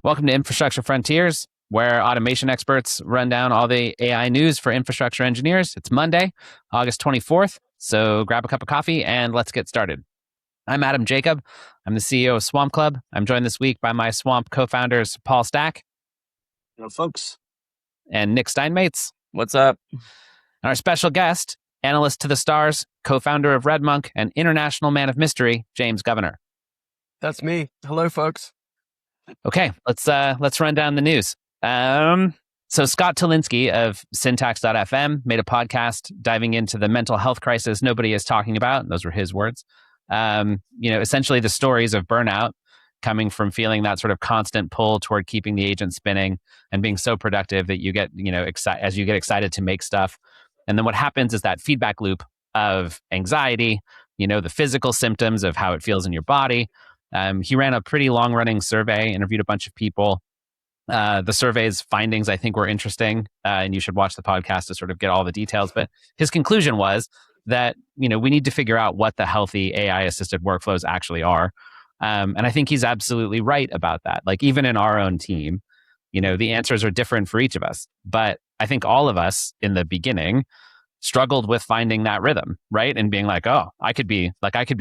Welcome to Infrastructure Frontiers, where automation experts run down all the AI news for infrastructure engineers. It's Monday, August 24th, so grab a cup of coffee and let's get started. I'm Adam Jacob. I'm the CEO of Swamp Club. I'm joined this week by my Swamp co-founders, Paul Stack. Hello, folks. And Nick Stinemates. What's up? And our special guest, analyst to the stars, co-founder of RedMonk, and international man of mystery, James Governor. That's me. Hello, folks. Okay, let's run down the news. So Scott Tolinsky of syntax.fm made a podcast diving into the mental health crisis nobody is talking about. Those were his words. Essentially the stories of burnout coming from feeling that sort of constant pull toward keeping the agent spinning and being so productive that you get, as you get excited to make stuff. And then what happens is that feedback loop of anxiety, the physical symptoms of how it feels in your body. He ran a pretty long-running survey, interviewed a bunch of people. The survey's findings, I think, were interesting, and you should watch the podcast to sort of get all the details. But his conclusion was that, we need to figure out what the healthy AI-assisted workflows actually are. And I think he's absolutely right about that. Like, even in our own team, the answers are different for each of us. But I think all of us in the beginning struggled with finding that rhythm, right? And being like, oh, I could be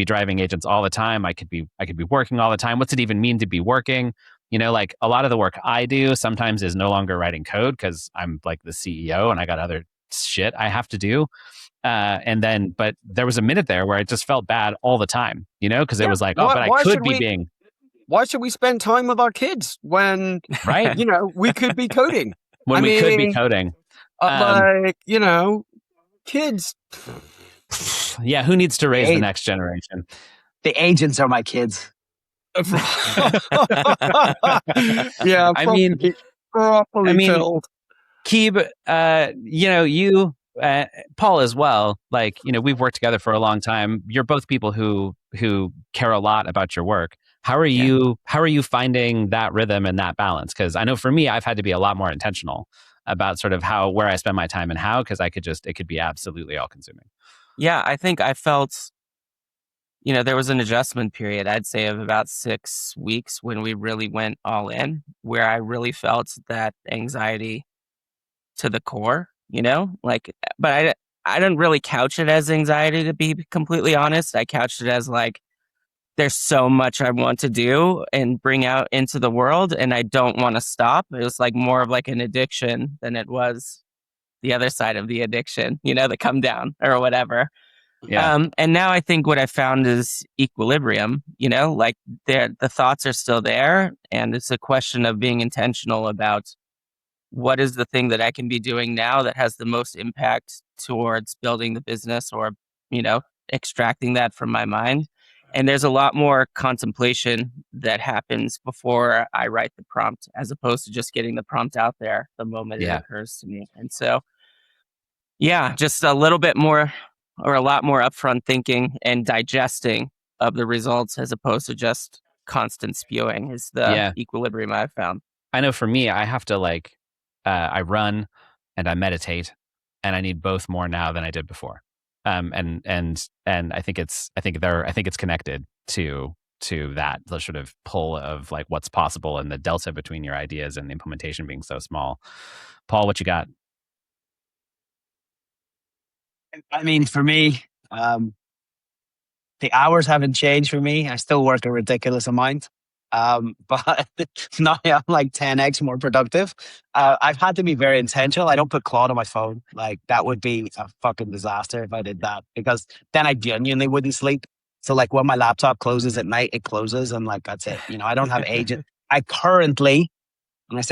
driving agents all the time. I could be working all the time. What's it even mean to be working? Like a lot of the work I do sometimes is no longer writing code because I'm like the CEO and I got other shit I have to do. But there was a minute there where it just felt bad all the time, because it was like, but I could be being. Why should we spend time with our kids when, right? We could be coding? When we could be coding. Kids. Yeah, who needs to raise the next generation? The agents are my kids. Yeah, Keeb, you, Paul as well. Like, we've worked together for a long time. You're both people who care a lot about your work. How are you finding that rhythm and that balance? Because I know for me, I've had to be a lot more intentional about sort of where I spend my time and how, because it could be absolutely all consuming. Yeah, I think I felt, there was an adjustment period, I'd say, of about 6 weeks when we really went all in, where I really felt that anxiety to the core, but I didn't really couch it as anxiety, to be completely honest. I couched it as like, there's so much I want to do and bring out into the world, and I don't want to stop. It was like more of like an addiction than it was the other side of the addiction, the come down or whatever. Yeah. And now I think what I found is equilibrium, like the thoughts are still there, and it's a question of being intentional about what is the thing that I can be doing now that has the most impact towards building the business or, extracting that from my mind. And there's a lot more contemplation that happens before I write the prompt, as opposed to just getting the prompt out there the moment it occurs to me. And so, just a little bit more or a lot more upfront thinking and digesting of the results as opposed to just constant spewing is the equilibrium I've found. I know for me, I have to I run and I meditate, and I need both more now than I did before. And I think it's connected to that, the sort of pull of like what's possible and the delta between your ideas and the implementation being so small. Paul, what you got? I mean, for me, the hours haven't changed for me. I still work a ridiculous amount. But now I'm like 10x more productive. I've had to be very intentional. I don't put Claude on my phone. Like, that would be a fucking disaster if I did that, because then I genuinely wouldn't sleep. So like when my laptop closes at night, it closes, and like, that's it. I don't have agents. I currently don't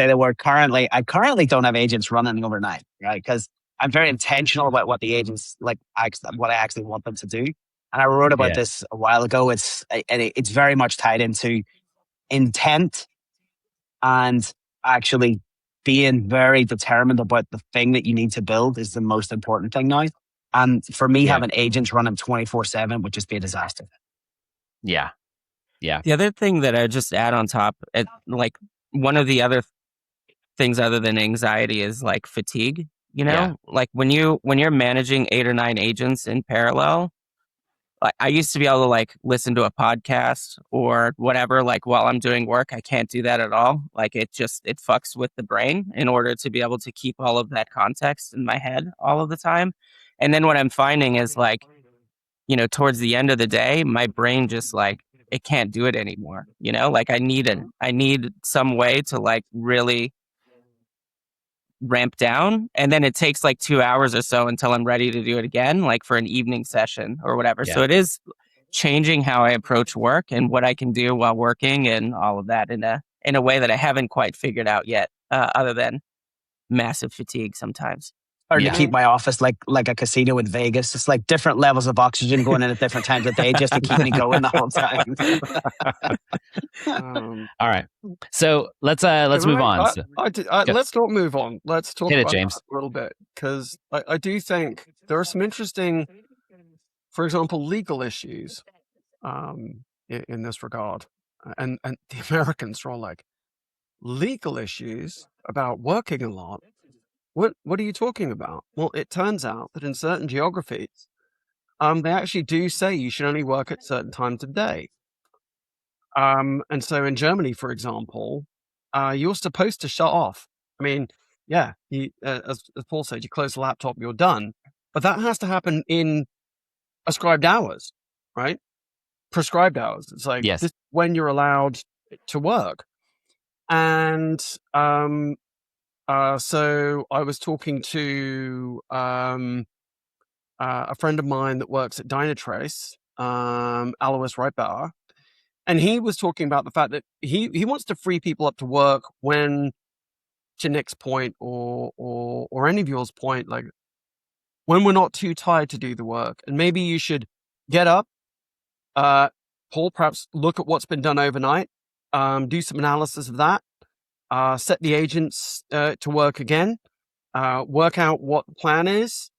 have agents running overnight, right? Because I'm very intentional about what the agents what I actually want them to do. And I wrote about this a while ago. It's very much tied into intent and actually being very determined about the thing that you need to build is the most important thing now. And for me, having agents running 24/7 would just be a disaster. Yeah. The other thing that I just add on top, like one of the other things other than anxiety is like fatigue. Like when you're managing 8 or 9 agents in parallel, I used to be able to like listen to a podcast or whatever, like while I'm doing work. I can't do that at all. Like it fucks with the brain in order to be able to keep all of that context in my head all of the time. And then what I'm finding is like, towards the end of the day, my brain just like, it can't do it anymore. Like I need some way to like really ramp down, and then it takes like 2 hours or so until I'm ready to do it again, like for an evening session or whatever. Yeah. So it is changing how I approach work and what I can do while working and all of that in a way that I haven't quite figured out yet, other than massive fatigue sometimes. Or to keep my office like a casino in Vegas. It's like different levels of oxygen going in at different times of day just to keep me going the whole time. All right. So let's move on. Let's not move on. Let's talk about James. that a little bit, because I do think there are some interesting, for example, legal issues in this regard. And the Americans are all like, legal issues about working a lot? What are you talking about? Well, it turns out that in certain geographies, they actually do say you should only work at certain times of day. And so in Germany, for example, you're supposed to shut off. I mean, yeah, as Paul said, you close the laptop, you're done. But that has to happen in ascribed hours, right? Prescribed hours. It's like this is when you're allowed to work. And so I was talking to a friend of mine that works at Dynatrace, Alois Reitbauer, and he was talking about the fact that he wants to free people up to work when, to Nick's point or any of yours point, like when we're not too tired to do the work. And maybe you should get up, Paul, perhaps look at what's been done overnight, do some analysis of that, set the agents to work again, work out what the plan is,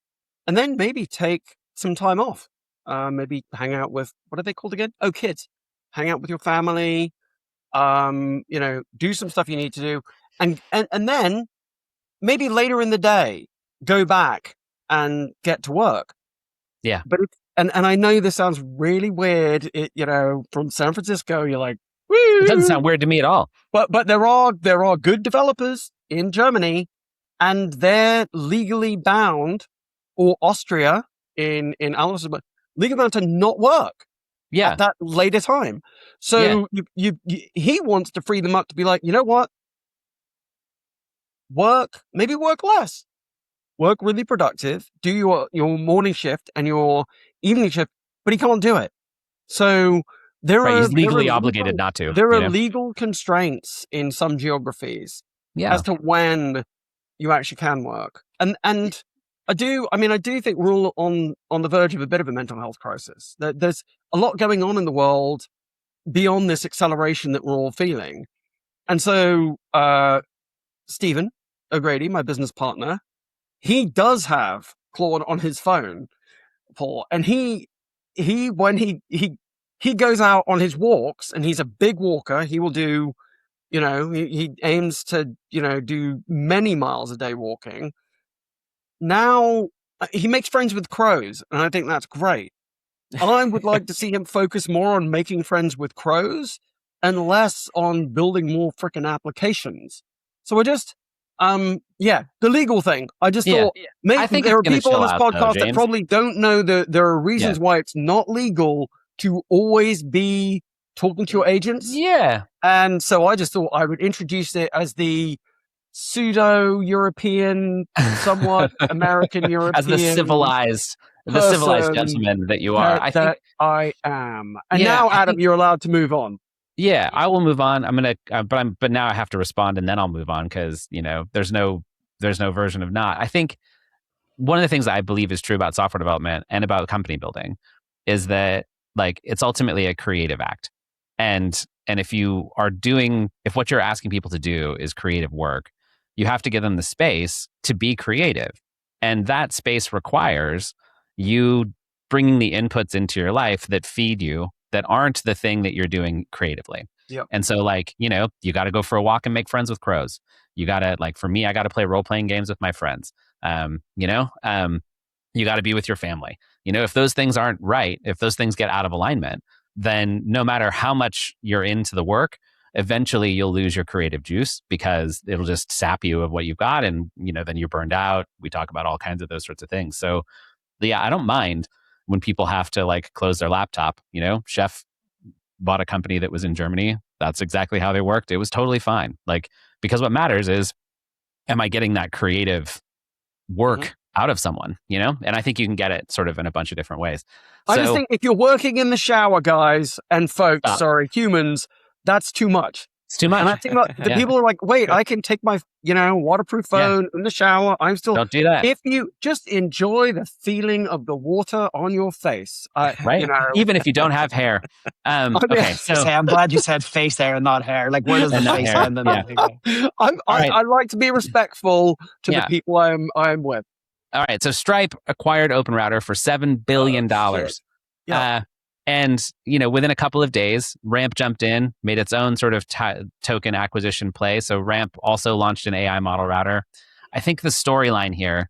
and then maybe take some time off. Maybe hang out with, what are they called again? Oh, kids. Hang out with your family, do some stuff you need to do. And then maybe later in the day, go back and get to work. Yeah. But and I know this sounds really weird. From San Francisco, you're like, woo! It doesn't sound weird to me at all. But there are good developers in Germany, and they're legally bound, or Austria in Alice, but legally bound to not work. Yeah. At that later time. So he wants to free them up to be like, you know what? Maybe work less. Work really productive. Do your morning shift and your evening shift, but he can't do it. So he's legally obligated not to. There are legal constraints in some geographies as to when you actually can work. And I do think we're all on the verge of a bit of a mental health crisis. There's a lot going on in the world beyond this acceleration that we're all feeling. And so Stephen O'Grady, my business partner, he does have Claude on his phone, Paul, and he when he goes out on his walks, and he's a big walker. He will do, he aims to, do many miles a day walking. Now he makes friends with crows, and I think that's great. I would like to see him focus more on making friends with crows and less on building more freaking applications. So I just, the legal thing. I just thought, maybe I think there are people on this podcast that probably don't know that there are reasons why it's not legal to always be talking to your agents. Yeah. And so I just thought I would introduce it as the pseudo-European, somewhat American-European. As the civilized gentleman that you are. I am. And now, Adam, you're allowed to move on. Yeah, I will move on. I'm gonna, but now I have to respond, and then I'll move on because there's no version of not. I think one of the things that I believe is true about software development and about company building is that it's ultimately a creative act, and if what you're asking people to do is creative work, you have to give them the space to be creative, and that space requires you bringing the inputs into your life that feed you, that aren't the thing that you're doing creatively. Yep. And so you got to go for a walk and make friends with crows. You got to, for me, I got to play role-playing games with my friends. You got to be with your family. If those things aren't right, if those things get out of alignment, then no matter how much you're into the work, eventually you'll lose your creative juice because it'll just sap you of what you've got. And, then you're burned out. We talk about all kinds of those sorts of things. So yeah, I don't mind when people have to like close their laptop. Chef bought a company that was in Germany. That's exactly how they worked. It was totally fine. Like, because what matters is, am I getting that creative work out of someone, And I think you can get it sort of in a bunch of different ways. I just think if you're working in the shower, guys and folks, humans, that's too much. It's too much. And I think the people are like, wait, I can take my, waterproof phone in the shower. I'm still... Don't do that. If you just enjoy the feeling of the water on your face. Right. Even if you don't have hair. Okay. So I'm glad you said face hair and not hair. Like, where does the face end? I like to be respectful to the people I'm with. All right. So Stripe acquired OpenRouter for $7 billion. And, within a couple of days, Ramp jumped in, made its own sort of token acquisition play. So Ramp also launched an AI model router. I think the storyline here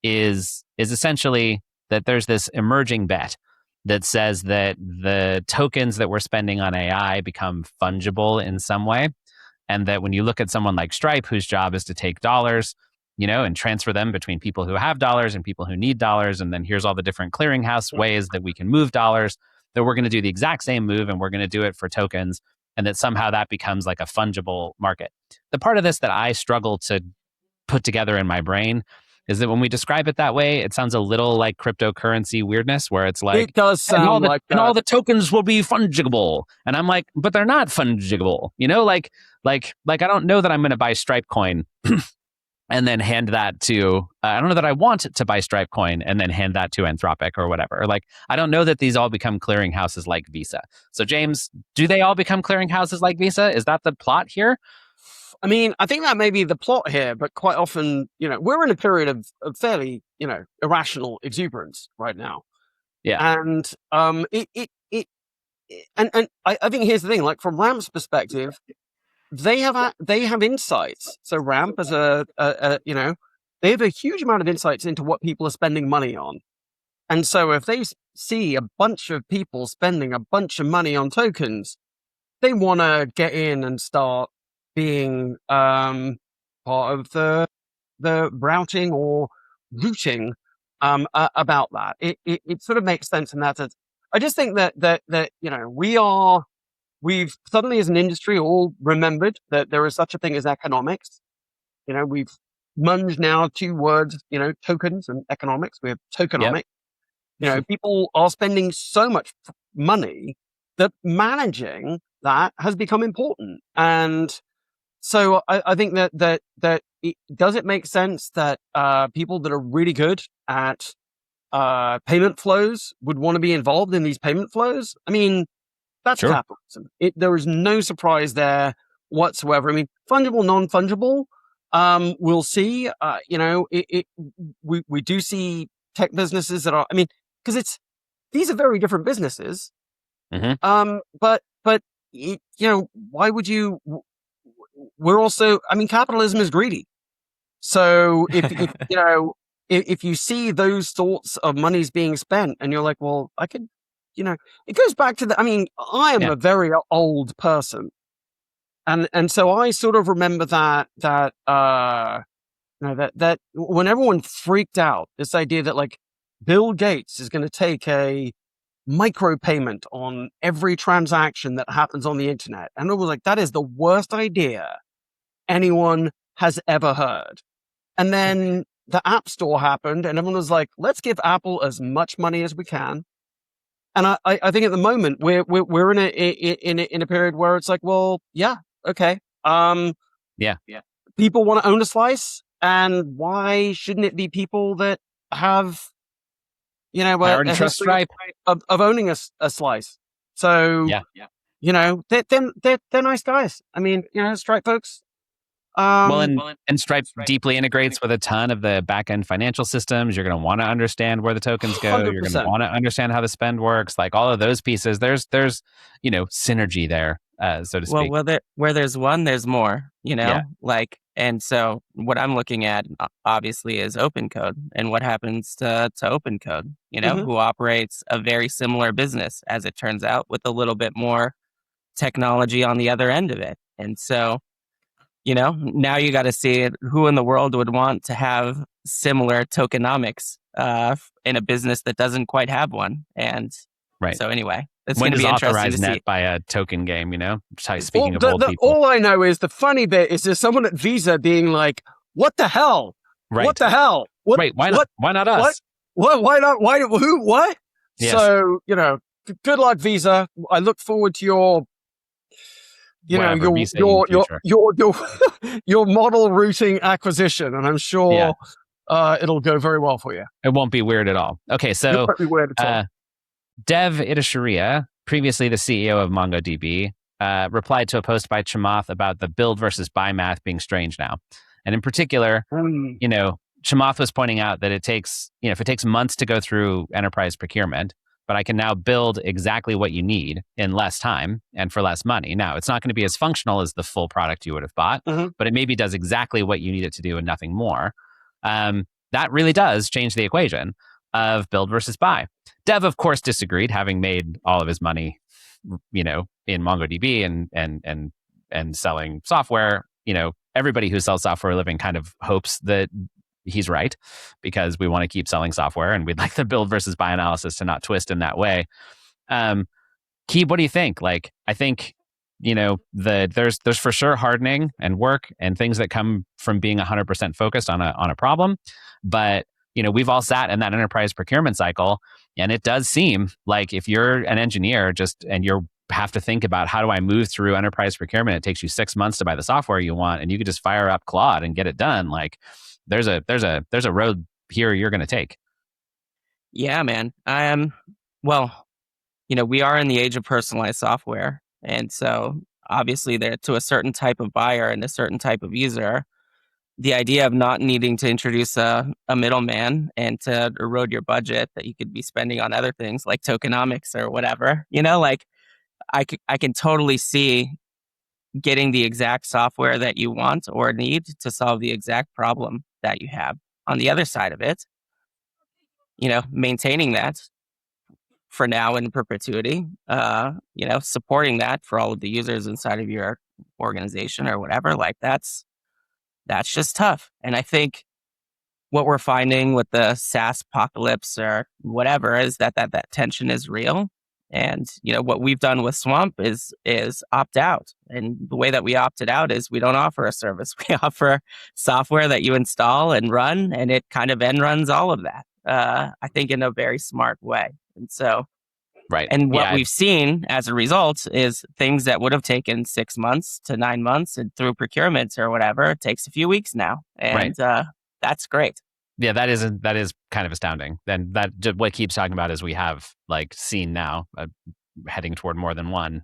is essentially that there's this emerging bet that says that the tokens that we're spending on AI become fungible in some way. And that when you look at someone like Stripe, whose job is to take dollars, and transfer them between people who have dollars and people who need dollars. And then here's all the different clearinghouse ways that we can move dollars, that we're going to do the exact same move and we're going to do it for tokens, and that somehow that becomes like a fungible market. The part of this that I struggle to put together in my brain is that when we describe it that way, it sounds a little like cryptocurrency weirdness, where it's like, it does sound like and all the tokens will be fungible. And I'm like, but they're not fungible. Like I don't know that I'm going to buy Stripe coin and then hand that to, I don't know that I want to buy Stripe coin and then hand that to Anthropic or whatever. Like, I don't know that these all become clearinghouses like Visa. So James, do they all become clearinghouses like Visa? Is that the plot here? I mean, I think that may be the plot here, but quite often, we're in a period of fairly, irrational exuberance right now. Yeah. And I think here's the thing, like from Ramp's perspective, they have insights. So Ramp as they have a huge amount of insights into what people are spending money on. And so if they see a bunch of people spending a bunch of money on tokens, they want to get in and start being part of the routing or routing about that. It sort of makes sense in that sense. I just think that we've suddenly as an industry all remembered that there is such a thing as economics. We've munged now two words, tokens and economics. We have tokenomics. Yep. People are spending so much money that managing that has become important. And so I think that does it make sense that people that are really good at payment flows would want to be involved in these payment flows? I mean, that's capitalism. There is no surprise there whatsoever. I mean, fungible, non-fungible, we'll see. We do see tech businesses that are, because these are very different businesses. Mm-hmm. But why would you? We're also, capitalism is greedy. So if you see those sorts of monies being spent, and you're like, well, I could. It goes back to I am a very old person. And so I sort of remember that when everyone freaked out, this idea that like Bill Gates is going to take a micropayment on every transaction that happens on the internet. And it was like, that is the worst idea anyone has ever heard. And then the App Store happened and everyone was like, let's give Apple as much money as we can. And I think at the moment we're in a period where it's like, well, yeah, okay. People want to own a slice, and why shouldn't it be people that have, a trust Stripe of owning a slice? So they're nice guys. Stripe folks. And Stripe deeply integrates with a ton of the back-end financial systems. You're going to want to understand where the tokens go. 100%. You're going to want to understand how the spend works. Like all of those pieces, there's synergy there. so to speak. Well, where there's one, there's more, Yeah. and so what I'm looking at obviously is open code and what happens to open code, who operates a very similar business, as it turns out, with a little bit more technology on the other end of it. And so, now you got to see who in the world would want to have similar tokenomics in a business that doesn't quite have one. And so anyway, it's going to be interesting to see. By a token game, speaking of old people. All I know is the funny bit is there's someone at Visa being like, what the hell? Right. What the hell? What, right. Why not? Why not us? What? Why not? Why? Who? What? Yes. So, good luck, Visa. I look forward to your model routing acquisition, and I'm sure it'll go very well for you. It won't be weird at all. Okay, so it won't be weird at all. Dev Ittycheria, previously the CEO of MongoDB, replied to a post by Chamath about the build versus buy math being strange now, and in particular, Chamath was pointing out that it takes, if it takes months to go through enterprise procurement, but I can now build exactly what you need in less time and for less money. Now, it's not going to be as functional as the full product you would have bought, but it maybe does exactly what you need it to do and nothing more. That really does change the equation of build versus buy. Dev, of course, disagreed, having made all of his money, in MongoDB and selling software. Everybody who sells software for a living kind of hopes that he's right, because we want to keep selling software and we'd like the build versus buy analysis to not twist in that way. Keeb, what do you think? I think, there's for sure hardening and work and things that come from being 100% focused on a problem. But, we've all sat in that enterprise procurement cycle, and it does seem like if you're an engineer and you have to think about how do I move through enterprise procurement, it takes you 6 months to buy the software you want, and you could just fire up Claude and get it done. There's a road here you're going to take. Yeah, man. We are in the age of personalized software. And so obviously there, to a certain type of buyer and a certain type of user, the idea of not needing to introduce a middleman and to erode your budget that you could be spending on other things like tokenomics or whatever, I can totally see getting the exact software that you want or need to solve the exact problem that you have. On the other side of it, maintaining that for now in perpetuity, supporting that for all of the users inside of your organization or whatever, that's just tough. And I think what we're finding with the SaaS apocalypse or whatever is that tension is real. And, what we've done with Swamp is opt out. And the way that we opted out is we don't offer a service. We offer software that you install and run, and it kind of end runs all of that, I think, in a very smart way. And so, right. And what we've seen as a result is things that would have taken 6 months to 9 months and through procurement or whatever, it takes a few weeks now. And that's great. Yeah, that is kind of astounding. Then what Keeb's talking about is we have seen now heading toward more than one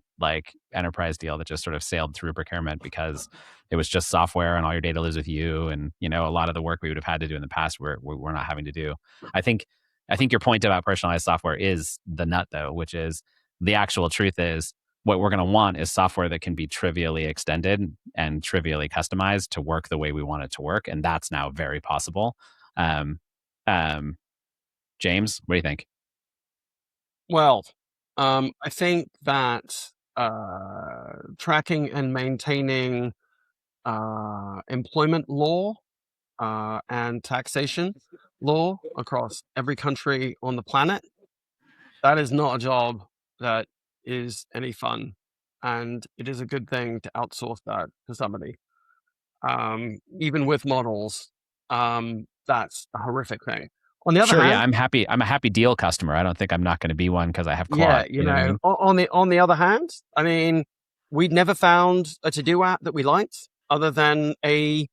enterprise deal that just sort of sailed through procurement because it was just software and all your data lives with you, and a lot of the work we would have had to do in the past we're not having to do. I think your point about personalized software is the nut though, which is the actual truth is what we're going to want is software that can be trivially extended and trivially customized to work the way we want it to work, and that's now very possible. James, what do you think? Well, I think that tracking and maintaining employment law and taxation law across every country on the planet, that is not a job that is any fun. And it is a good thing to outsource that to somebody. Even with models, that's a horrific thing. On the other hand, I'm a happy deal customer. I don't think I'm not going to be one because I have Claude. Yeah, on the other hand, I mean, we'd never found a to-do app that we liked other than it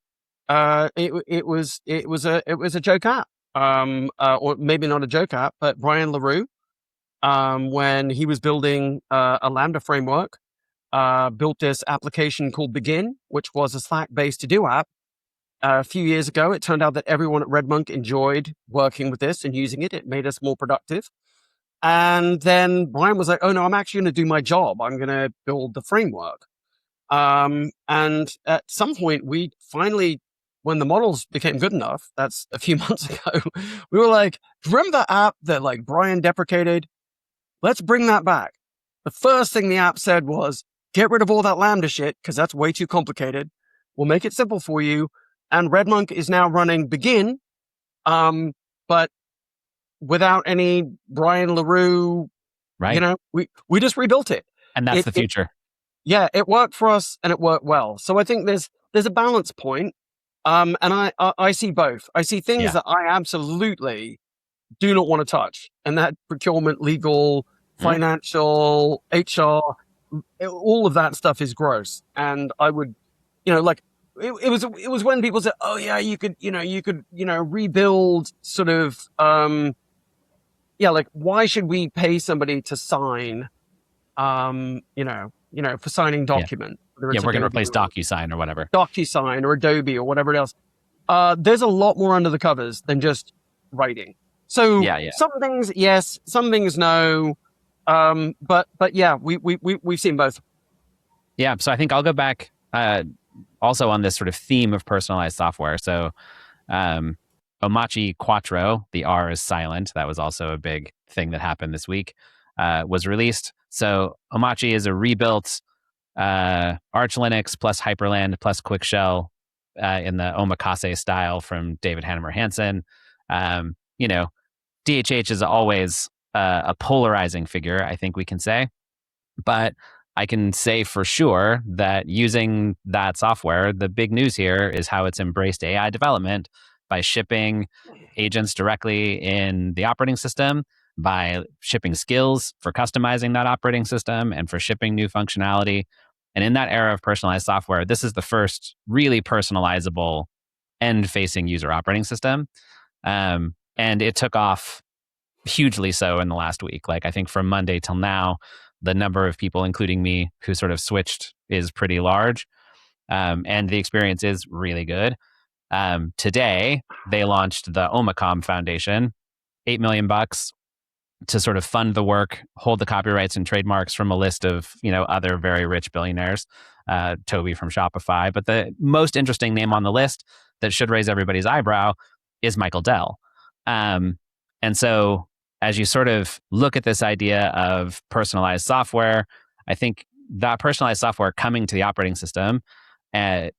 was a joke app, or maybe not a joke app, but Brian LaRue, when he was building a Lambda framework, built this application called Begin, which was a Slack-based to-do app. A few years ago, it turned out that everyone at RedMonk enjoyed working with this and using it. It made us more productive. And then Brian was like, oh no, I'm actually going to do my job. I'm going to build the framework. And at some point we finally, when the models became good enough, that's a few months ago, we were like, remember that app that like Brian deprecated? Let's bring that back. The first thing the app said was, get rid of all that Lambda shit, because that's way too complicated. We'll make it simple for you. And RedMonk is now running Begin, but without any Brian LaRue. Right. You know, we just rebuilt it. And that's the future. It worked for us and it worked well. So I think there's a balance point. And I see both. I see things that I absolutely do not want to touch. And that procurement, legal, financial, HR, all of that stuff is gross. And I would, like, it was when people said, oh yeah, you could rebuild sort of, like, why should we pay somebody to sign, for signing document? We're going to replace DocuSign or whatever. DocuSign or Adobe or whatever else. There's a lot more under the covers than just writing. So some things, yes, some things, no. But yeah, we've seen both. Yeah. So I think I'll go back, also on this sort of theme of personalized software. So, Omarchy Quattro, the R is silent. That was also a big thing that happened this week, was released. So Omarchy is a rebuilt Arch Linux plus Hyperland plus Quick Shell in the omakase style from David Hannemer Hansen. DHH is always a polarizing figure, I think we can say. But I can say for sure that using that software, the big news here is how it's embraced AI development by shipping agents directly in the operating system, by shipping skills for customizing that operating system, and for shipping new functionality. And in that era of personalized software, this is the first really personalizable end-facing user operating system. And it took off hugely so in the last week. Like, I think from Monday till now, the number of people, including me, who sort of switched is pretty large. And the experience is really good. Today, they launched the Omacom Foundation, $8 million to sort of fund the work, hold the copyrights and trademarks from a list of, other very rich billionaires, Toby from Shopify. But the most interesting name on the list that should raise everybody's eyebrow is Michael Dell. And so as you sort of look at this idea of personalized software, I think that personalized software coming to the operating system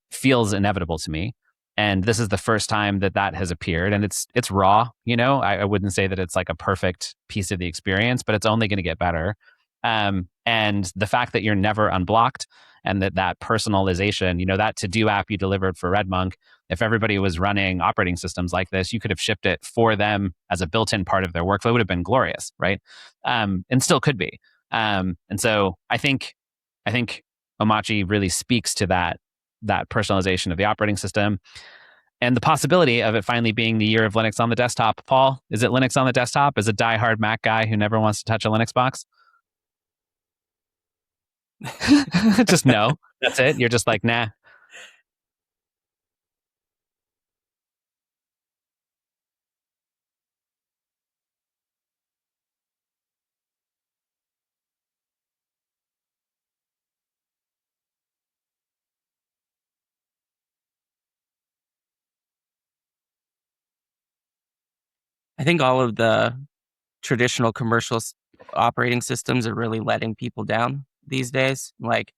feels inevitable to me. And this is the first time that has appeared, and it's raw. I wouldn't say that it's like a perfect piece of the experience, but it's only going to get better. And the fact that you're never unblocked, and that personalization, that to-do app you delivered for RedMonk, if everybody was running operating systems like this, you could have shipped it for them as a built-in part of their workflow. It would have been glorious, right? And still could be. And so I think Omarchy really speaks to that personalization of the operating system and the possibility of it finally being the year of Linux on the desktop. Paul, is it Linux on the desktop as a diehard Mac guy who never wants to touch a Linux box? Just no. That's it. You're just like, nah. I think all of the traditional commercial operating systems are really letting people down these days. Like,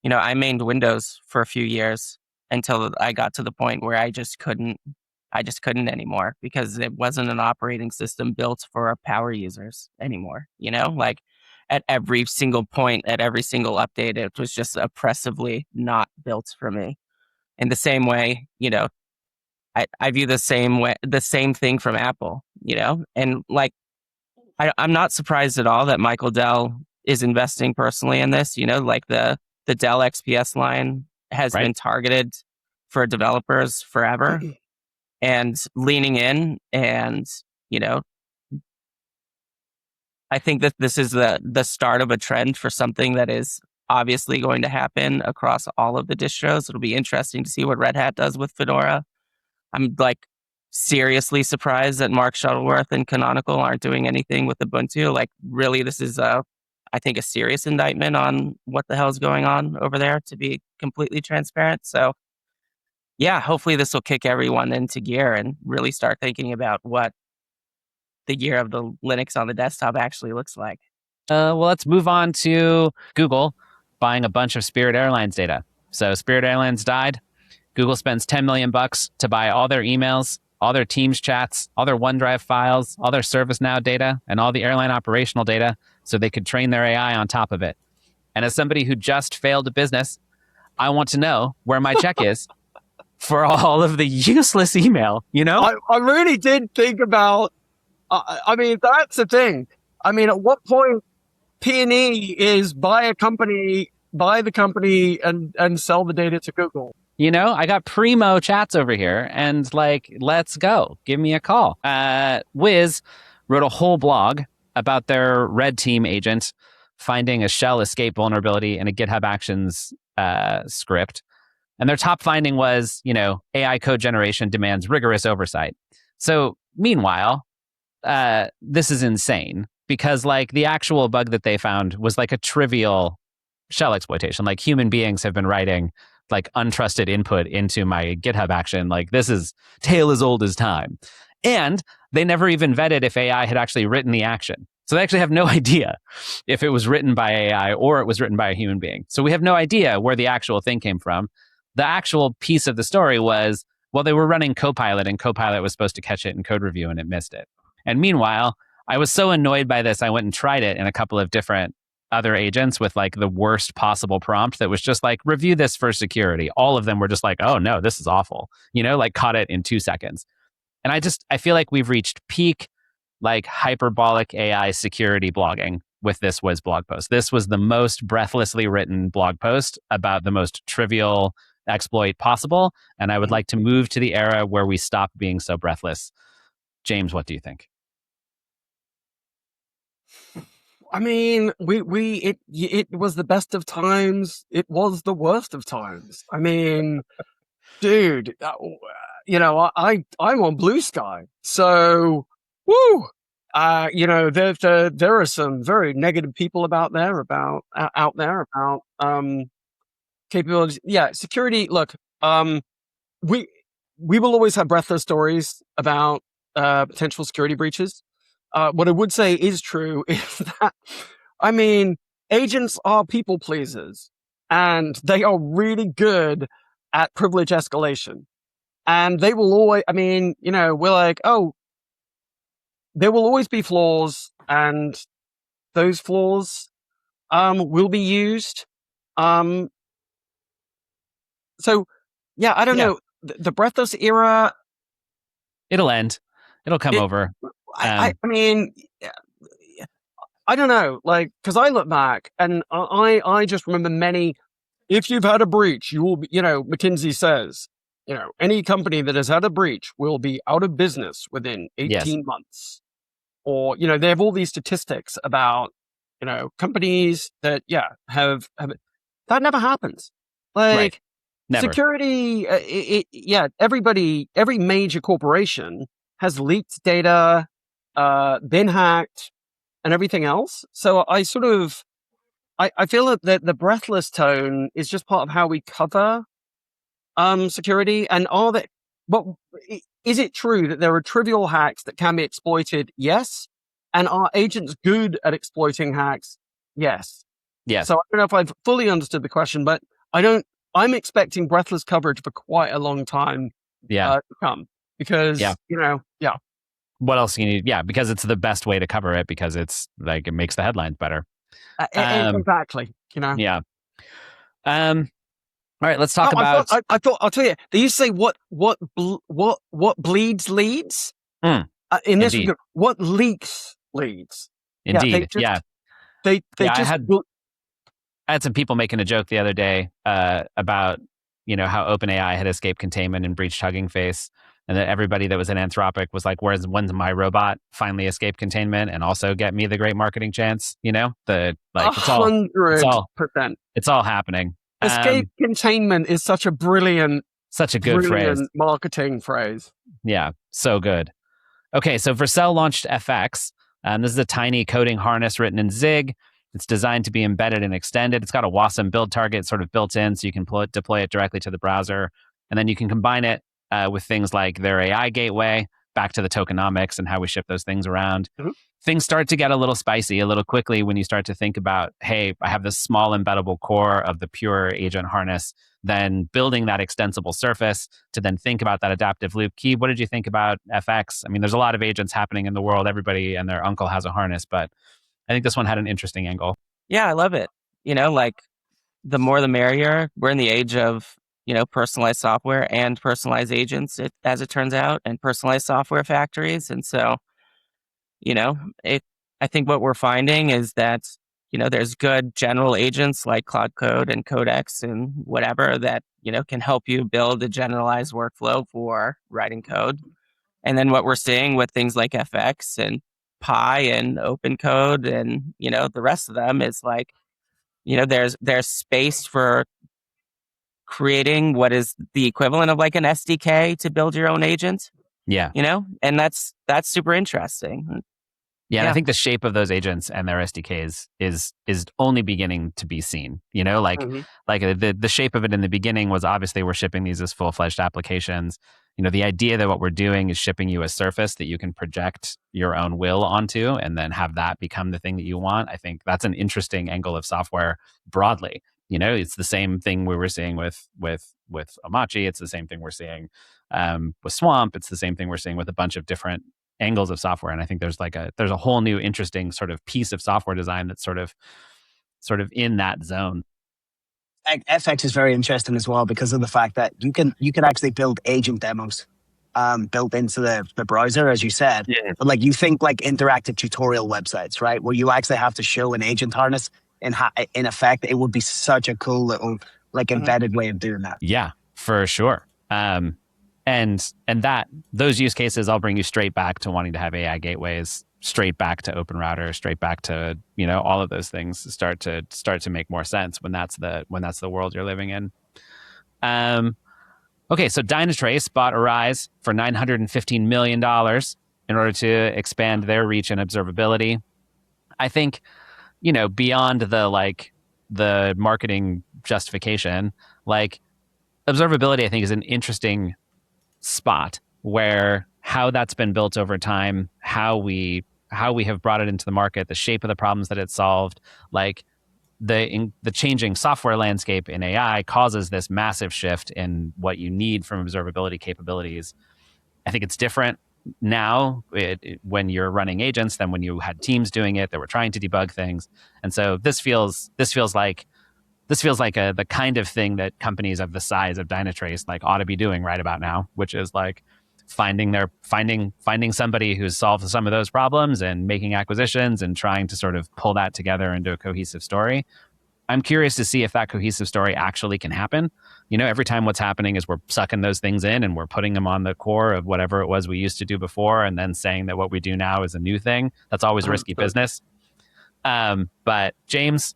I mained Windows for a few years until I got to the point where I just couldn't anymore, because it wasn't an operating system built for power users anymore. Like, at every single point, at every single update, it was just oppressively not built for me. In the same way, I view the same thing from Apple, and like, I'm not surprised at all that Michael Dell is investing personally in this. Like the Dell XPS line has been targeted for developers forever, and leaning in, and I think that this is the start of a trend for something that is obviously going to happen across all of the distros. It'll be interesting to see what Red Hat does with Fedora. I'm like seriously surprised that Mark Shuttleworth and Canonical aren't doing anything with Ubuntu. Like, really, this is I think a serious indictment on what the hell's going on over there, to be completely transparent. So yeah, hopefully this will kick everyone into gear and really start thinking about what the year of the Linux on the desktop actually looks like. Well, let's move on to Google buying a bunch of Spirit Airlines data. So Spirit Airlines died. Google spends $10 million to buy all their emails, all their Teams chats, all their OneDrive files, all their ServiceNow data, and all the airline operational data so they could train their AI on top of it. And as somebody who just failed a business, I want to know where my check is for all of the useless email, you know? I really did think about, I mean, that's the thing. I mean, at what point P&E is buy the company and sell the data to Google? You know, I got primo chats over here and like, let's go. Give me a call. Wiz wrote a whole blog about their red team agent finding a shell escape vulnerability in a GitHub Actions script. And their top finding was, you know, AI code generation demands rigorous oversight. So meanwhile, this is insane because like the actual bug that they found was like a trivial shell exploitation. Like human beings have been writing like untrusted input into my GitHub action. Like this is tale as old as time. And they never even vetted if AI had actually written the action. So they actually have no idea if it was written by AI or it was written by a human being. So we have no idea where the actual thing came from. The actual piece of the story was, well, they were running Copilot and Copilot was supposed to catch it in code review and it missed it. And meanwhile, I was so annoyed by this, I went and tried it in a couple of different other agents with like the worst possible prompt that was just like, review this for security. All of them were just like, oh no, this is awful. You know, like caught it in 2 seconds. And I feel like we've reached peak like hyperbolic AI security blogging with this Wiz blog post. This was the most breathlessly written blog post about the most trivial exploit possible. And I would like to move to the era where we stop being so breathless. James, what do you think? I mean, it was the best of times. It was the worst of times. I mean, dude, you know, I'm on Blue Sky, so woo. You know, there are some very negative people out there about capabilities. Yeah, security. Look, we will always have breathless stories about potential security breaches. What I would say is true is that, I mean, agents are people pleasers and they are really good at privilege escalation. And they will always, I mean, you know, we're like, oh, there will always be flaws and those flaws will be used. So, yeah, I don't know. The breathless era. It'll end. It'll come over. I mean, I don't know, like, because I look back and I just remember if you've had a breach, you will be, you know, McKinsey says, you know, any company that has had a breach will be out of business within 18 months. Or, you know, they have all these statistics about, you know, companies that, have that never happens. Like, right. Never. Security, every major corporation has leaked data, been hacked, and everything else. So I feel that the breathless tone is just part of how we cover security. And is it true that there are trivial hacks that can be exploited? Yes. And are agents good at exploiting hacks? Yes. Yes. So I don't know if I've fully understood the question, but I'm expecting breathless coverage for quite a long time to come. Because, you know, what else you need? Yeah, because it's the best way to cover it because it's like it makes the headlines better. Exactly. You know. Yeah. All right, let's talk about. I thought I'll tell you. They used to say what bleeds leads. In this, what leaks leads. Indeed. They I had some people making a joke the other day about, you know, how OpenAI had escaped containment and breached Hugging Face. And that everybody that was in Anthropic was like, when's my robot finally escape containment and also get me the great marketing chance? You know, it's all 100%. It's all happening. Escape containment is such a brilliant Such a good brilliant phrase. marketing phrase. Yeah, so good. Okay, so Vercel launched FX. This is a tiny coding harness written in Zig. It's designed to be embedded and extended. It's got a WASM build target sort of built in, so you can deploy it directly to the browser. And then you can combine it with things like their AI gateway, back to the tokenomics and how we ship those things around. Mm-hmm. Things start to get a little spicy a little quickly when you start to think about, hey, I have this small embeddable core of the pure agent harness, then building that extensible surface to then think about that adaptive loop. Key, what did you think about FX? I mean, there's a lot of agents happening in the world. Everybody and their uncle has a harness, but I think this one had an interesting angle. Yeah, I love it. Like the more the merrier. We're in the age of, personalized software and personalized agents, as it turns out, and personalized software factories. And so, I think what we're finding is that, there's good general agents like Cloud Code and Codex and whatever that, can help you build a generalized workflow for writing code. And then what we're seeing with things like FX and Pi and Open Code and, the rest of them is like, there's space for creating what is the equivalent of like an SDK to build your own agent. Yeah. And that's super interesting. Yeah, and I think the shape of those agents and their SDKs is only beginning to be seen. Like the shape of it in the beginning was obviously we're shipping these as full-fledged applications. The idea that what we're doing is shipping you a surface that you can project your own will onto and then have that become the thing that you want. I think that's an interesting angle of software broadly. It's the same thing we were seeing with Omarchy. It's the same thing we're seeing with Swamp. It's the same thing we're seeing with a bunch of different angles of software. And I think there's a whole new interesting sort of piece of software design that's sort of in that zone. FX is very interesting as well because of the fact that you can actually build agent demos built into the browser, as you said. Yeah. But like you think like interactive tutorial websites, right? Where you actually have to show an agent harness in effect, it would be such a cool little like embedded way of doing that. Yeah, for sure. And that those use cases, I'll bring you straight back to wanting to have AI gateways, straight back to OpenRouter, straight back to all of those things start to make more sense when that's the world you're living in. Okay, so Dynatrace bought Arize for $915 million in order to expand their reach and observability. I think beyond the marketing justification, like observability, I think is an interesting spot where how that's been built over time, how we have brought it into the market, the shape of the problems that it solved, like the changing software landscape in AI causes this massive shift in what you need from observability capabilities. I think it's different now when you're running agents than when you had teams doing it that were trying to debug things. And so this feels like the kind of thing that companies of the size of Dynatrace like ought to be doing right about now, which is like finding somebody who's solved some of those problems and making acquisitions and trying to sort of pull that together into a cohesive story. I'm curious to see if that cohesive story actually can happen. Every time what's happening is we're sucking those things in and we're putting them on the core of whatever it was we used to do before and then saying that what we do now is a new thing. That's always risky business. But James,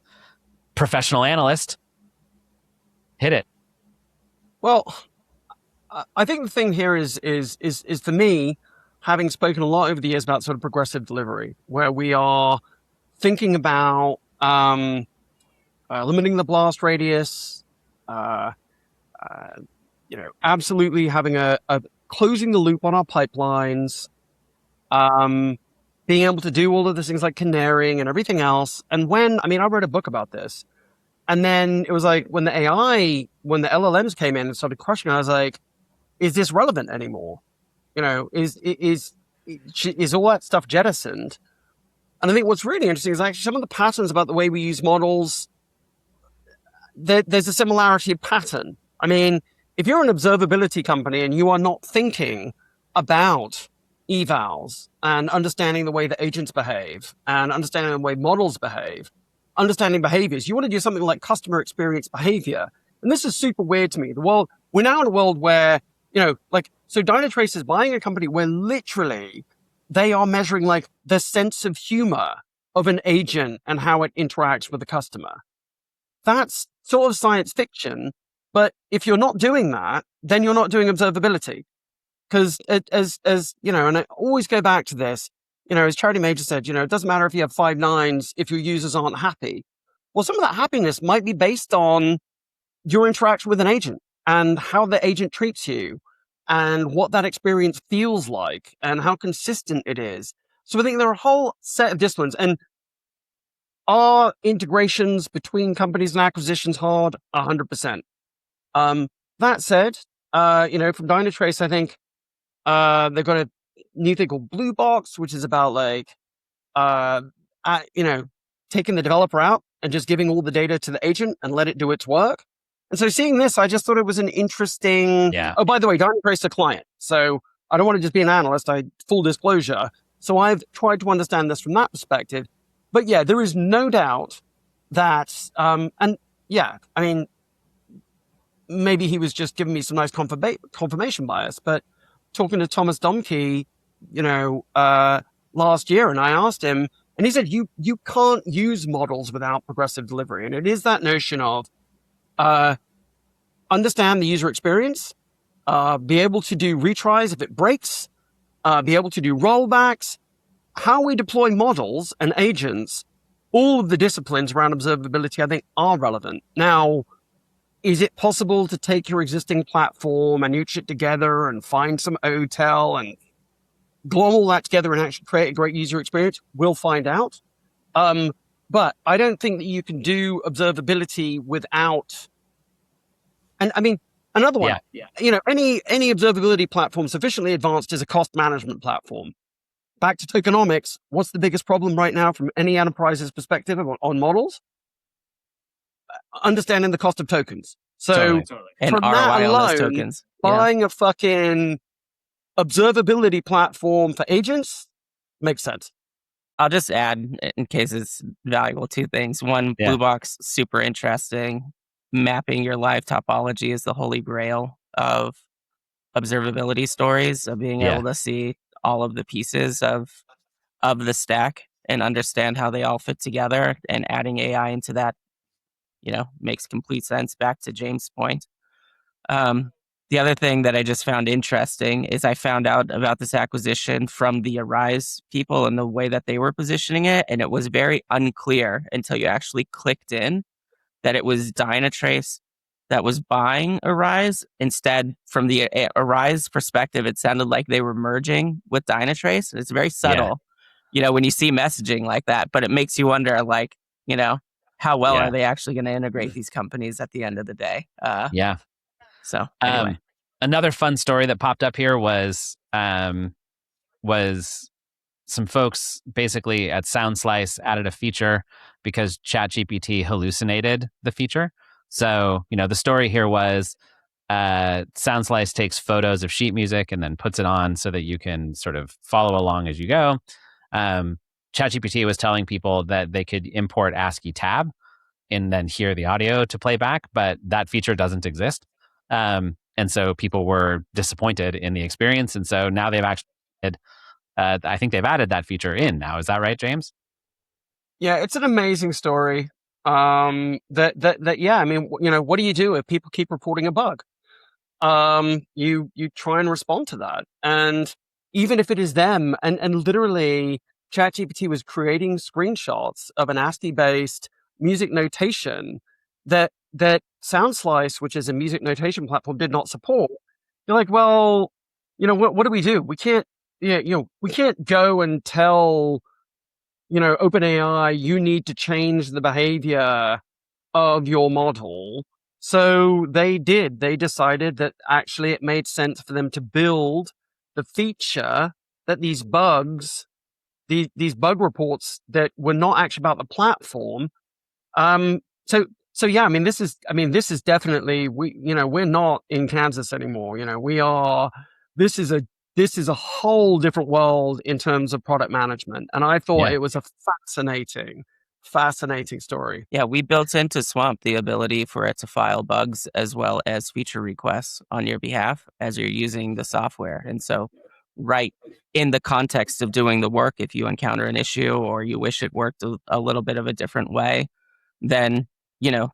professional analyst, hit it. Well, I think the thing here is for me, having spoken a lot over the years about sort of progressive delivery, where we are thinking about limiting the blast radius, absolutely having a closing the loop on our pipelines, being able to do all of the things like canarying and everything else. And I wrote a book about this. And then it was like when the LLMs came in and started crushing, I was like, is this relevant anymore? Is all that stuff jettisoned? And I think what's really interesting is actually some of the patterns about the way we use models. There's a similarity of pattern. I mean, if you're an observability company and you are not thinking about evals and understanding the way that agents behave and understanding the way models behave, understanding behaviors, you want to do something like customer experience behavior. And this is super weird to me. We're now in a world where, so Dynatrace is buying a company where literally they are measuring like the sense of humor of an agent and how it interacts with the customer. That's sort of science fiction, But if you're not doing that, then you're not doing observability. Because as you know, and I always go back to this, as Charity Major said, it doesn't matter if you have 5 nines if your users aren't happy. Well, some of that happiness might be based on your interaction with an agent and how the agent treats you and what that experience feels like and how consistent it is. So I think there are a whole set of disciplines. And are integrations between companies and acquisitions hard? 100%. That said, from Dynatrace, I think they've got a new thing called Blue Box, which is about taking the developer out and just giving all the data to the agent and let it do its work. And so seeing this, I just thought it was an interesting... Yeah. Oh, by the way, Dynatrace is a client. So I don't want to just be an analyst. Full disclosure. So I've tried to understand this from that perspective. But yeah, there is no doubt that... maybe he was just giving me some nice confirmation bias. But talking to Thomas Domke, last year, and I asked him, and he said, you can't use models without progressive delivery. And it is that notion of understand the user experience, be able to do retries if it breaks, be able to do rollbacks. How we deploy models and agents, all of the disciplines around observability, I think, are relevant. Now, is it possible to take your existing platform and nutch it together and find some OTel and glom all that together and actually create a great user experience? We'll find out. But I don't think that you can do observability without... And I mean, another one, any observability platform sufficiently advanced is a cost management platform. Back to tokenomics, what's the biggest problem right now from any enterprise's perspective on models? Understanding the cost of tokens. So and from ROI that alone, on those tokens. Buying a fucking observability platform for agents makes sense. I'll just add, in case it's valuable, 2 things. One, Blue Box, super interesting. Mapping your live topology is the holy grail of observability stories, of being able to see all of the pieces of the stack and understand how they all fit together, and adding AI into that, makes complete sense, back to James' point. The other thing that I just found interesting is I found out about this acquisition from the Arize people and the way that they were positioning it, and it was very unclear until you actually clicked in that it was Dynatrace that was buying Arize. Instead, from the Arize perspective, it sounded like they were merging with Dynatrace. It's very subtle, when you see messaging like that, but it makes you wonder, how well are they actually going to integrate these companies at the end of the day? So anyway. Another fun story that popped up here was some folks basically at Soundslice added a feature because ChatGPT hallucinated the feature. So, the story here was Soundslice takes photos of sheet music and then puts it on so that you can sort of follow along as you go. ChatGPT was telling people that they could import ASCII tab and then hear the audio to play back, but that feature doesn't exist. And so people were disappointed in the experience. And so now they've actually, I think they've added that feature in now. Is that right, James? Yeah, it's an amazing story. I mean, what do you do if people keep reporting a bug? You try and respond to that. And even if it is them, and literally ChatGPT was creating screenshots of an ASCII-based music notation that Soundslice, which is a music notation platform, did not support. You're like, well, what do we do? We can't, we can't go and tell, OpenAI, you need to change the behavior of your model. So they did. They decided that actually it made sense for them to build the feature that these bugs, these bug reports that were not actually about the platform. So yeah, this is definitely, we're not in Kansas anymore. This is a whole different world in terms of product management. And I thought it was a fascinating story. Yeah, we built into Swamp the ability for it to file bugs as well as feature requests on your behalf as you're using the software. And so right in the context of doing the work, if you encounter an issue or you wish it worked a little bit of a different way, then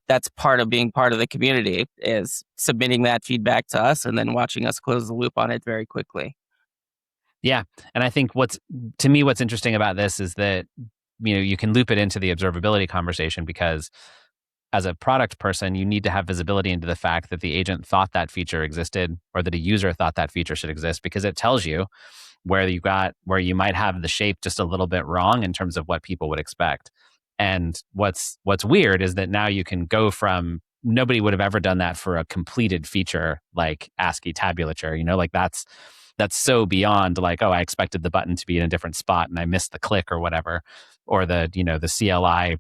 that's part of being part of the community, is submitting that feedback to us and then watching us close the loop on it very quickly. Yeah. And I think what's interesting about this is that, you can loop it into the observability conversation, because as a product person, you need to have visibility into the fact that the agent thought that feature existed, or that a user thought that feature should exist, because it tells you where you might have the shape just a little bit wrong in terms of what people would expect. And what's weird is that now you can go from, nobody would have ever done that for a completed feature like ASCII tabulature, like that's so beyond like, oh, I expected the button to be in a different spot and I missed the click or whatever, or the CLI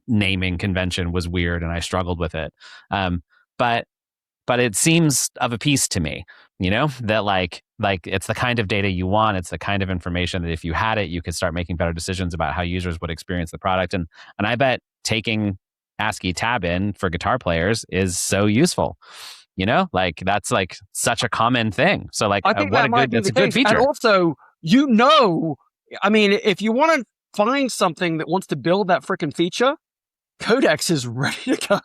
naming convention was weird and I struggled with it. But it seems of a piece to me, that like it's the kind of data you want. It's the kind of information that if you had it, you could start making better decisions about how users would experience the product. And I bet taking ASCII tab in for guitar players is so useful. Like that's like such a common thing. So like, I think that's a good feature. And also, I mean, if you want to find something that wants to build that freaking feature, Codex is ready to go.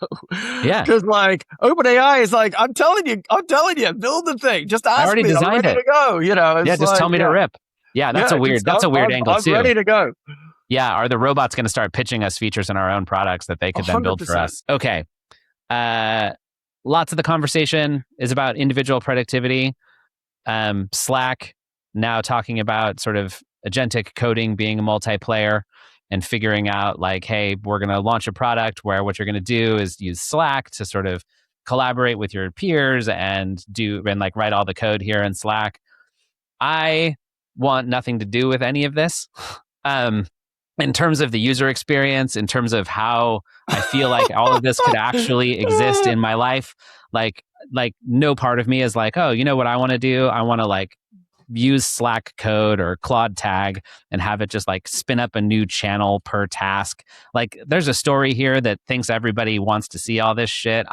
Yeah. Because like OpenAI is like, I'm telling you, build the thing. Just ask me. I already designed I'm ready to go. Just tell me to rip. Yeah, that's a weird angle too. I'm ready to go. Yeah, are the robots going to start pitching us features in our own products that they could 100%. Then build for us? Okay. Lots of the conversation is about individual productivity. Slack now talking about sort of agentic coding being a multiplayer, and figuring out like, hey, we're going to launch a product where what you're going to do is use Slack to sort of collaborate with your peers and like write all the code here in Slack. I want nothing to do with any of this. In terms of the user experience, in terms of how I feel like all of this could actually exist in my life, like no part of me is like, oh, you know what I want to do? I want to like use Slack code or Claude tag and have it just like spin up a new channel per task. Like there's a story here that thinks everybody wants to see all this shit.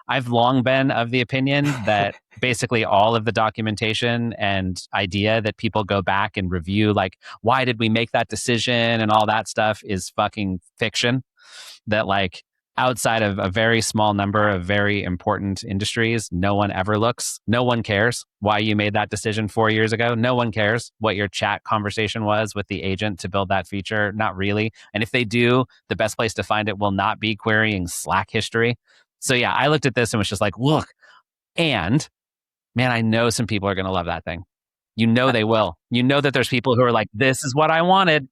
I've long been of the opinion that basically all of the documentation and idea that people go back and review, like, why did we make that decision and all that stuff, is fucking fiction. That like outside of a very small number of very important industries, no one ever looks. No one cares why you made that decision 4 years ago. No one cares what your chat conversation was with the agent to build that feature. Not really. And if they do, the best place to find it will not be querying Slack history. So yeah, I looked at this and was just like, look, and man, I know some people are going to love that thing. They will. That there's people who are like, this is what I wanted.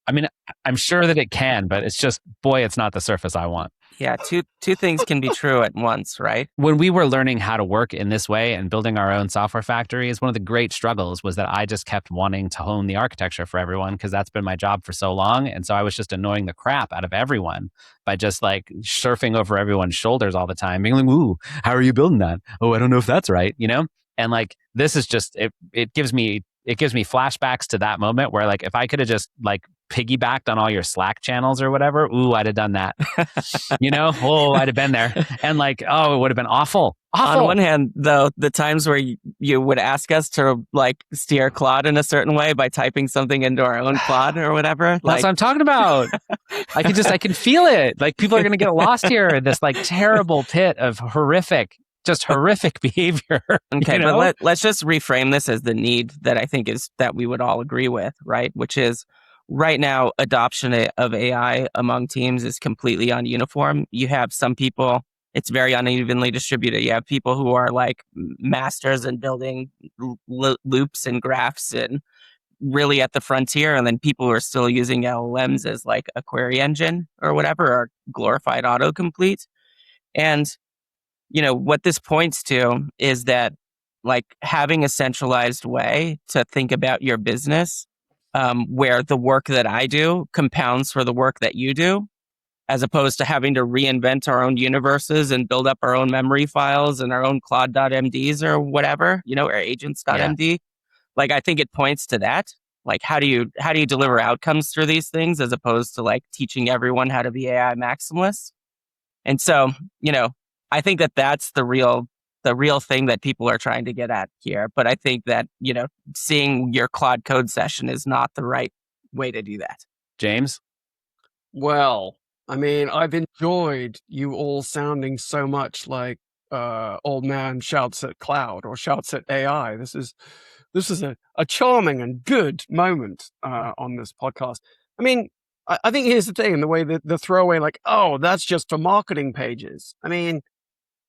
I mean, I'm sure that it can, but it's just, boy, it's not the surface I want. Yeah, two things can be true at once, right? When we were learning how to work in this way and building our own software factories, one of the great struggles was that I just kept wanting to hone the architecture for everyone, because that's been my job for so long. And so I was just annoying the crap out of everyone by just like surfing over everyone's shoulders all the time, being like, ooh, how are you building that? Oh, I don't know if that's right, And like, this is just, it gives me flashbacks to that moment where like, if I could have just like piggybacked on all your Slack channels or whatever, ooh, I'd have done that. I'd have been there. And like, oh, it would have been awful. On one hand, though, the times where you would ask us to like steer Claude in a certain way by typing something into our own Claude or whatever. That's what I'm talking about. I can feel it. Like people are going to get lost here in this like terrible pit of horrific behavior. Okay, but let's just reframe this as the need that I think is that we would all agree with, right? Which is right now, adoption of AI among teams is completely ununiform. You have some people, it's very unevenly distributed. You have people who are like masters in building loops and graphs and really at the frontier, and then people who are still using LLMs as like a query engine or whatever, or glorified autocomplete. And what this points to is that like having a centralized way to think about your business, where the work that I do compounds for the work that you do, as opposed to having to reinvent our own universes and build up our own memory files and our own Claude.mds or whatever, or agents.md. Like, I think it points to that. Like, how do you deliver outcomes through these things as opposed to like teaching everyone how to be AI maximalists? And so, I think that that's the real thing that people are trying to get at here. But I think that, seeing your Claude code session is not the right way to do that. James? Well, I mean, I've enjoyed you all sounding so much like old man shouts at cloud or shouts at AI. This is a charming and good moment on this podcast. I mean, I think here's the thing, in the way that the throwaway, like, oh, that's just for marketing pages. I mean,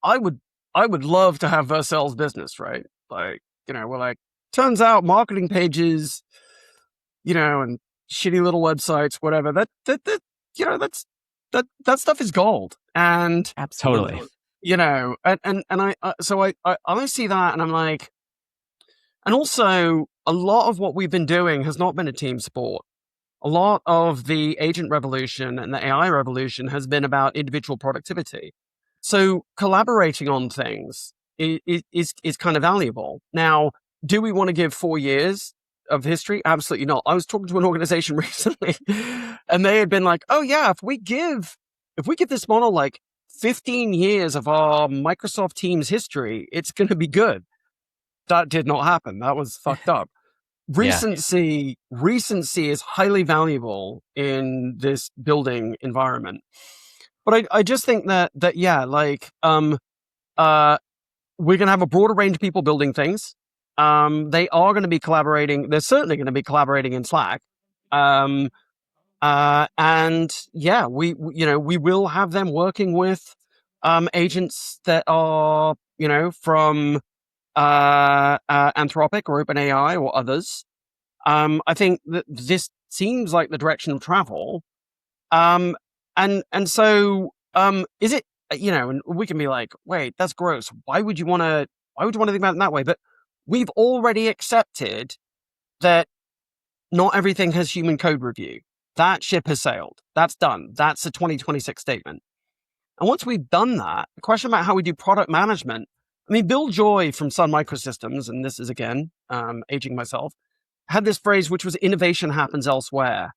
I would love to have Vercel's business, right? Like, we're like, turns out marketing pages, and shitty little websites, whatever, that stuff is gold. And absolutely, and I see that, and I'm like, and also a lot of what we've been doing has not been a team sport. A lot of the agent revolution and the AI revolution has been about individual productivity. So collaborating on things is kind of valuable. Now, do we want to give 4 years of history? Absolutely not. I was talking to an organization recently, and they had been like, "Oh yeah, if we give this model like 15 years of our Microsoft Teams history, it's going to be good." That did not happen. That was fucked up. Recency is highly valuable in this building environment. But I just think that we're going to have a broader range of people building things. They are going to be collaborating. They're certainly going to be collaborating in Slack. We will have them working with agents that are, from Anthropic or OpenAI or others. I think that this seems like the direction of travel. And so, is it, and we can be like, wait, that's gross. Why would you want to think about it in that way? But we've already accepted that not everything has human code review. That ship has sailed. That's done. That's a 2026 statement. And once we've done that, the question about how we do product management, I mean, Bill Joy from Sun Microsystems, and this is again, aging myself, had this phrase, which was innovation happens elsewhere.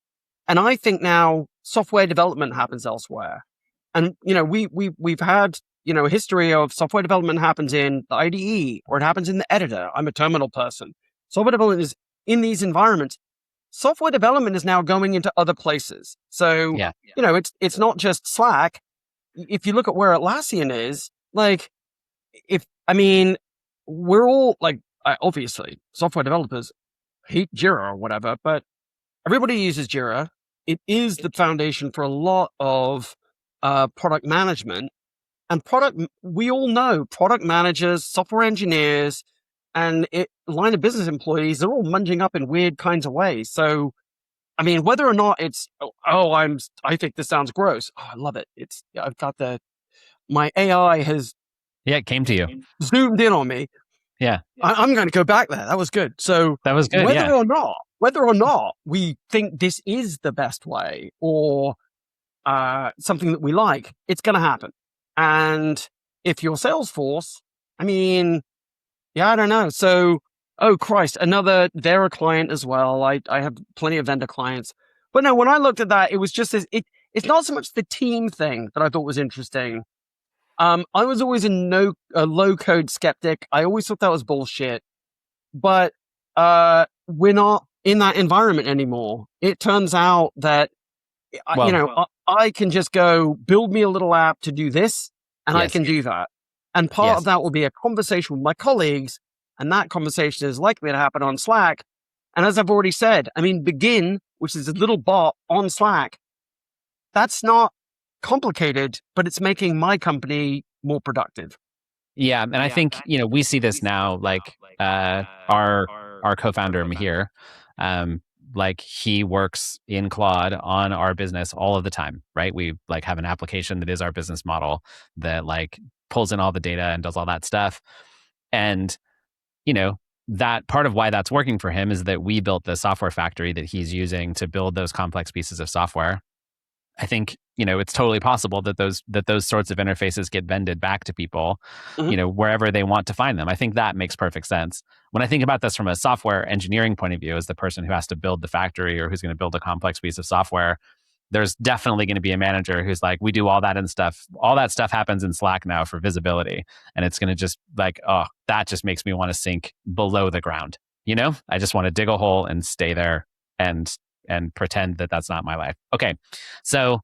And I think now software development happens elsewhere. And, we've had, a history of software development happens in the IDE or it happens in the editor. I'm a terminal person. Software development is in these environments. Software development is now going into other places. So, it's not just Slack. If you look at where Atlassian is, like, we're all like, obviously software developers hate Jira or whatever, but everybody uses Jira. It is the foundation for a lot of product management. And we all know product managers, software engineers, and line of business employees, they're all munging up in weird kinds of ways. So, whether or not it's, I think this sounds gross. Oh, I love it. I've got my AI has it came to you. Zoomed in on me. Yeah. I'm going to go back there. That was good. So that was good. Whether or not we think this is the best way or something that we like, it's going to happen. And if you're Salesforce, I don't know. So, oh Christ, they're a client as well. I have plenty of vendor clients. But no, when I looked at that, it was just it's not so much the team thing that I thought was interesting. I was always a low code skeptic. I always thought that was bullshit. But we're not in that environment anymore. It turns out that I can just go build me a little app to do this, and I can do that. And part of that will be a conversation with my colleagues, and that conversation is likely to happen on Slack. And as I've already said, Begin, which is a little bot on Slack, that's not complicated, but it's making my company more productive. Yeah, and I think we see this now. Like our co-founder Mahir, like he works in Claude on our business all of the time, right? We like have an application that is our business model that like pulls in all the data and does all that stuff. And that part of why that's working for him is that we built the software factory that he's using to build those complex pieces of software. I think, it's totally possible that those sorts of interfaces get vended back to people, wherever they want to find them. I think that makes perfect sense. When I think about this from a software engineering point of view, as the person who has to build the factory or who's going to build a complex piece of software, there's definitely going to be a manager who's like, we do all that and stuff. All that stuff happens in Slack now for visibility. And it's going to just like, oh, that just makes me want to sink below the ground. I just want to dig a hole and stay there and pretend that that's not my life. Okay. So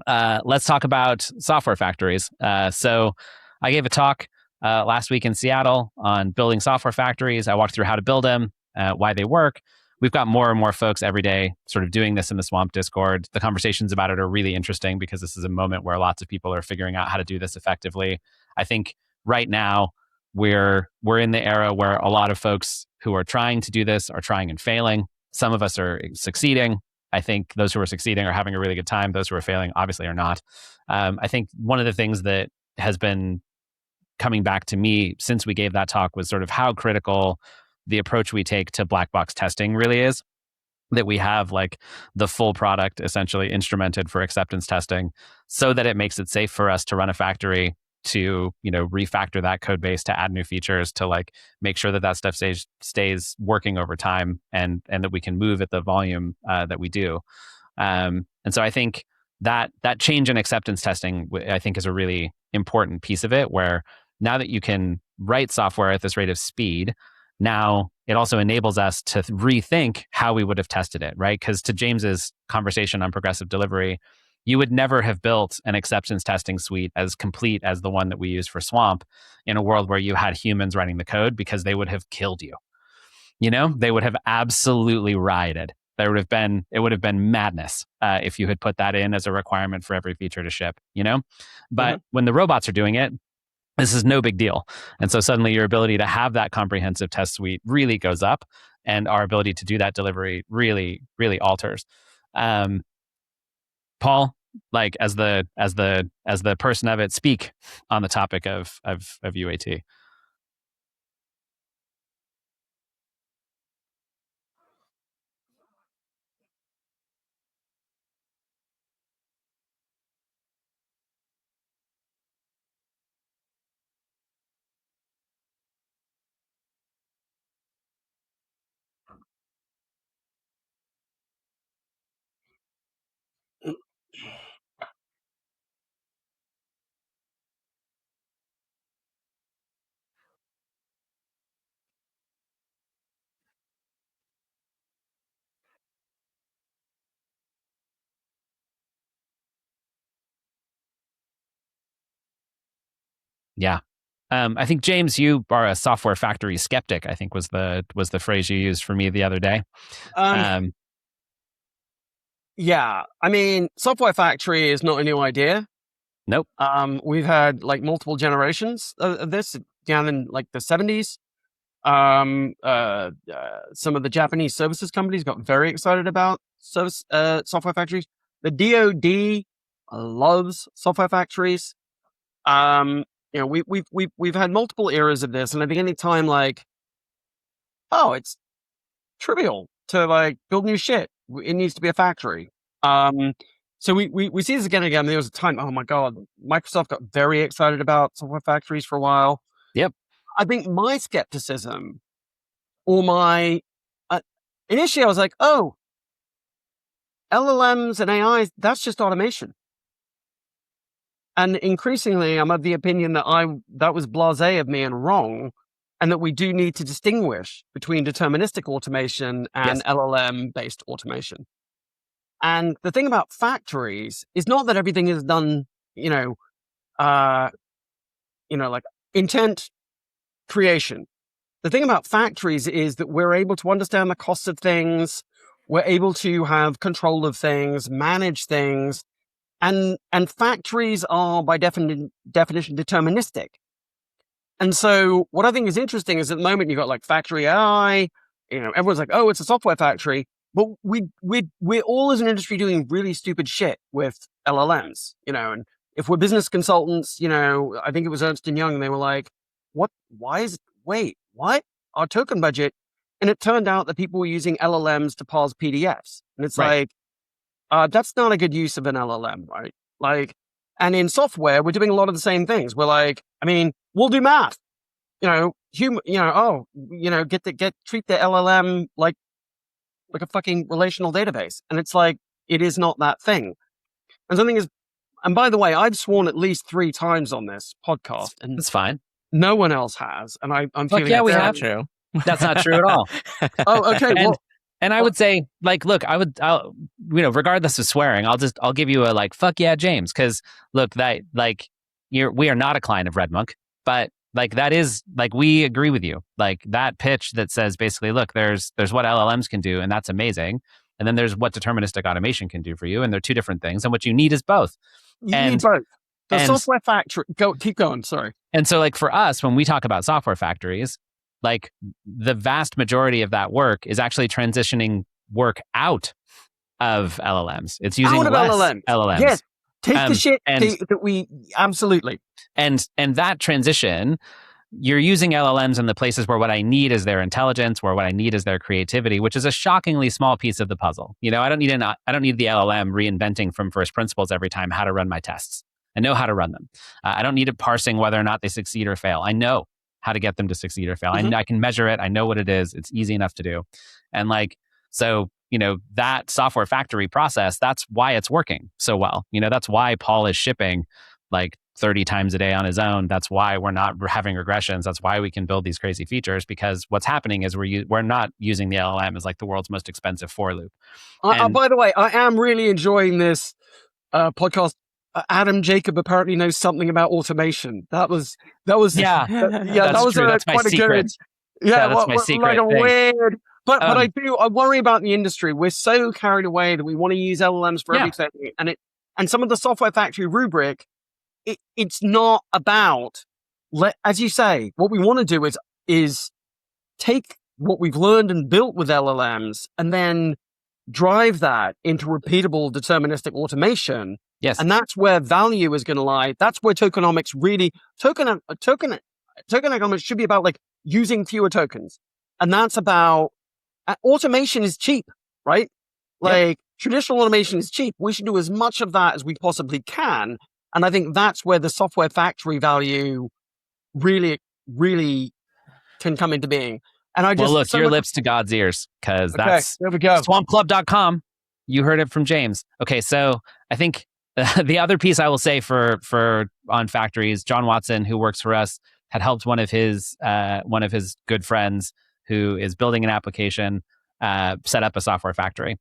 let's talk about software factories. So I gave a talk last week in Seattle on building software factories. I walked through how to build them, why they work. We've got more and more folks every day sort of doing this in the Swamp Discord. The conversations about it are really interesting because this is a moment where lots of people are figuring out how to do this effectively. I think right now we're in the era where a lot of folks who are trying to do this are trying and failing. Some of us are succeeding. I think those who are succeeding are having a really good time. Those who are failing obviously are not. I think one of the things that has been coming back to me since we gave that talk was sort of how critical the approach we take to black box testing really is, that we have like the full product essentially instrumented for acceptance testing so that it makes it safe for us to run a factory, to refactor that code base, to add new features, to like make sure that stuff stays working over time, and that we can move at the volume that we do. And so I think that change in acceptance testing, I think, is a really important piece of it, where now that you can write software at this rate of speed, now it also enables us to rethink how we would have tested it, right? Because to James's conversation on progressive delivery, you would never have built an acceptance testing suite as complete as the one that we use for Swamp in a world where you had humans writing the code, because they would have killed you. They would have absolutely rioted. It would have been madness if you had put that in as a requirement for every feature to ship, But when the robots are doing it, this is no big deal. And so suddenly your ability to have that comprehensive test suite really goes up, and our ability to do that delivery really, really alters. Paul, like as the person of it, speak on the topic of UAT. Yeah. I think, James, you are a software factory skeptic, I think was the phrase you used for me the other day. Yeah. I mean, software factory is not a new idea. Nope. We've had like multiple generations of this down in like the 70s. Some of the Japanese services companies got very excited about software factories. The DoD loves software factories. We've had multiple eras of this, and I think any time like, oh, it's trivial to like build new shit, it needs to be a factory. So we see this again and again. There was a time, oh my God, Microsoft got very excited about software factories for a while. Yep. I think my skepticism, or initially I was like, oh, LLMs and AI, that's just automation. And increasingly, I'm of the opinion that that was blasé of me and wrong, and that we do need to distinguish between deterministic automation and LLM-based automation. And the thing about factories is not that everything is done, like intent creation. The thing about factories is that we're able to understand the costs of things. We're able to have control of things, manage things. And factories are by definition deterministic. And so what I think is interesting is at the moment you've got like factory AI, everyone's like, oh, it's a software factory. But we're all as an industry doing really stupid shit with LLMs, and if we're business consultants, I think it was Ernst & Young, and they were like, what our token budget? And it turned out that people were using LLMs to parse PDFs. And it's like, that's not a good use of an LLM, right? Like, and in software, we're doing a lot of the same things. We're like, I mean, we'll do math. Treat the LLM like a fucking relational database. And it's like, it is not that thing. And something is, and by the way, I've sworn at least 3 times on this podcast, and it's fine. No one else has. And I'm feeling yeah, we have. True. That's not true at all. Oh, okay. And I would say, like, look, regardless of swearing, I'll give you a like, fuck yeah, James, because look, that like we are not a client of RedMonk, but like that is like we agree with you. Like that pitch that says basically, look, there's what LLMs can do, and that's amazing, and then there's what deterministic automation can do for you, and they're 2 different things, and what you need is both. You need both. The software factory. Keep going. Sorry. And so, like for us, when we talk about software factories, like the vast majority of that work is actually transitioning work out of LLMs. It's using less LLMs. Yes. Take the shit that we absolutely. And that transition, you're using LLMs in the places where what I need is their intelligence, where what I need is their creativity, which is a shockingly small piece of the puzzle. You know, I don't need the LLM reinventing from first principles every time how to run my tests. I know how to run them. I don't need it parsing whether or not they succeed or fail. I know how to get them to succeed or fail. I can measure it. I know what it is. It's easy enough to do. And like, so, that software factory process, that's why it's working so well. That's why Paul is shipping like 30 times a day on his own. That's why we're not having regressions. That's why we can build these crazy features, because what's happening is we're not using the LLM as like the world's most expensive for loop. By the way, I am really enjoying this podcast. Adam Jacob apparently knows something about automation. That was that was true. That's my secret. That's my secret. Like a thing. Weird. But I worry about the industry. We're so carried away that we want to use LLMs for everything, and some of the software factory rubric, it's not about. As you say, what we want to do is take what we've learned and built with LLMs, and then drive that into repeatable deterministic automation. Yes. And that's where value is going to lie. That's where tokenomics really, tokenomics should be about like using fewer tokens. And that's about, automation is cheap, right? Like traditional automation is cheap. We should do as much of that as we possibly can. And I think that's where the software factory value really, really can come into being. And your lips to God's ears, because that's there we go. swampclub.com. You heard it from James. Okay. So I think the other piece I will say for on factories, John Watson, who works for us, had helped one of his good friends who is building an application set up a software factory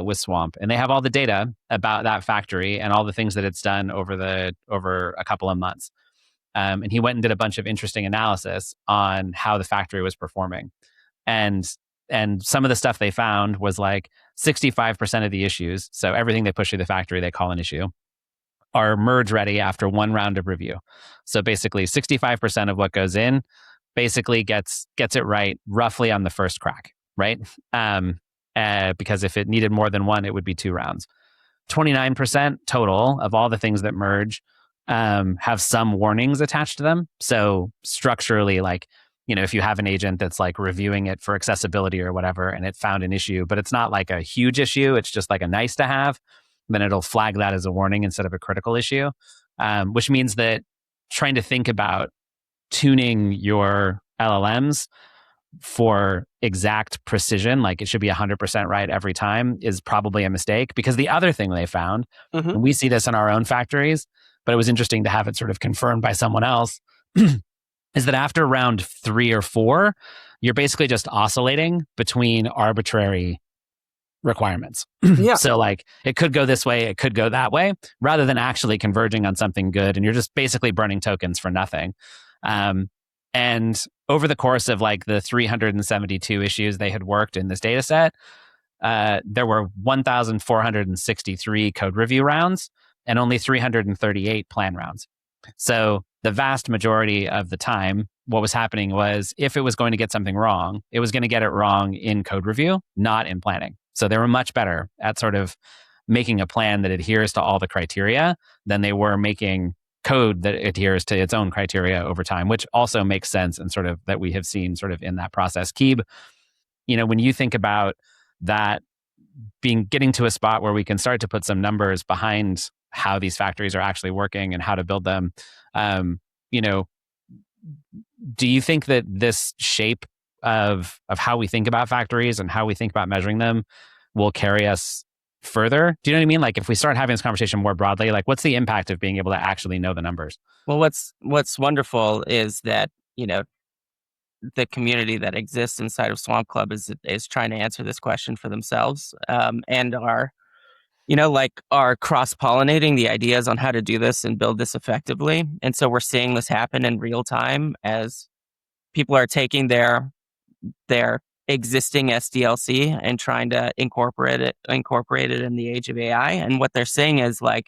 with Swamp, and they have all the data about that factory and all the things that it's done over a couple of months. And he went and did a bunch of interesting analysis on how the factory was performing, and some of the stuff they found was like 65% of the issues, so everything they push through the factory they call an issue, are merge ready after 1 round of review. So basically 65% of what goes in basically gets it right roughly on the first crack, right? Because if it needed more than 1, it would be 2 rounds. 29% total of all the things that merge have some warnings attached to them. So structurally, like, if you have an agent that's like reviewing it for accessibility or whatever, and it found an issue, but it's not like a huge issue, it's just like a nice to have, then it'll flag that as a warning instead of a critical issue, which means that trying to think about tuning your LLMs for exact precision, like it should be 100% right every time, is probably a mistake. Because the other thing they found, and we see this in our own factories, but it was interesting to have it sort of confirmed by someone else, is that after round 3 or 4, you're basically just oscillating between arbitrary requirements. Yeah. So like it could go this way, it could go that way, rather than actually converging on something good. And you're just basically burning tokens for nothing. And over the course of like the 372 issues they had worked in this data set, there were 1,463 code review rounds and only 338 plan rounds. So the vast majority of the time, what was happening was if it was going to get something wrong, it was going to get it wrong in code review, not in planning. So they were much better at sort of making a plan that adheres to all the criteria than they were making code that adheres to its own criteria over time, which also makes sense and sort of that we have seen sort of in that process. Keeb, when you think about that getting to a spot where we can start to put some numbers behind how these factories are actually working and how to build them. Do you think that this shape of how we think about factories and how we think about measuring them will carry us further? Do you know what I mean? Like if we start having this conversation more broadly, like what's the impact of being able to actually know the numbers? Well, what's wonderful is that, the community that exists inside of Swamp Club is trying to answer this question for themselves, and are cross-pollinating the ideas on how to do this and build this effectively. And so we're seeing this happen in real time as people are taking their existing SDLC and trying to incorporate it in the age of AI. And what they're saying is like,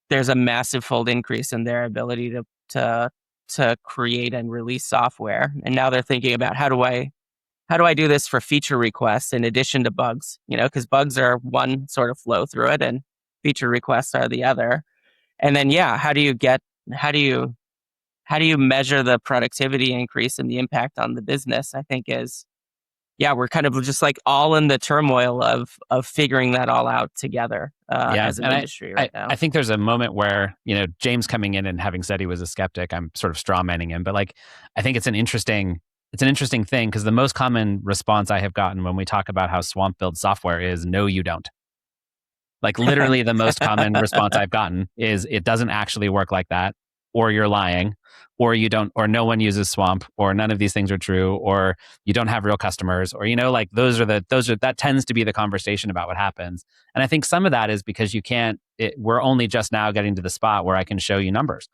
there's a massive fold increase in their ability to create and release software. And now they're thinking about how do I do this for feature requests in addition to bugs? Because bugs are one sort of flow through it and feature requests are the other. And then, how do you measure the productivity increase and the impact on the business? I think we're kind of just like all in the turmoil of figuring that all out together as an industry right now. I think there's a moment where, James coming in and having said he was a skeptic, I'm sort of straw manning him, but like, I think it's an interesting thing because the most common response I have gotten when we talk about how Swamp builds software is, no, you don't. Like literally the most common response I've gotten is it doesn't actually work like that, or you're lying, or you don't, or no one uses Swamp, or none of these things are true, or you don't have real customers, or like that tends to be the conversation about what happens. And I think some of that is because we're only just now getting to the spot where I can show you numbers,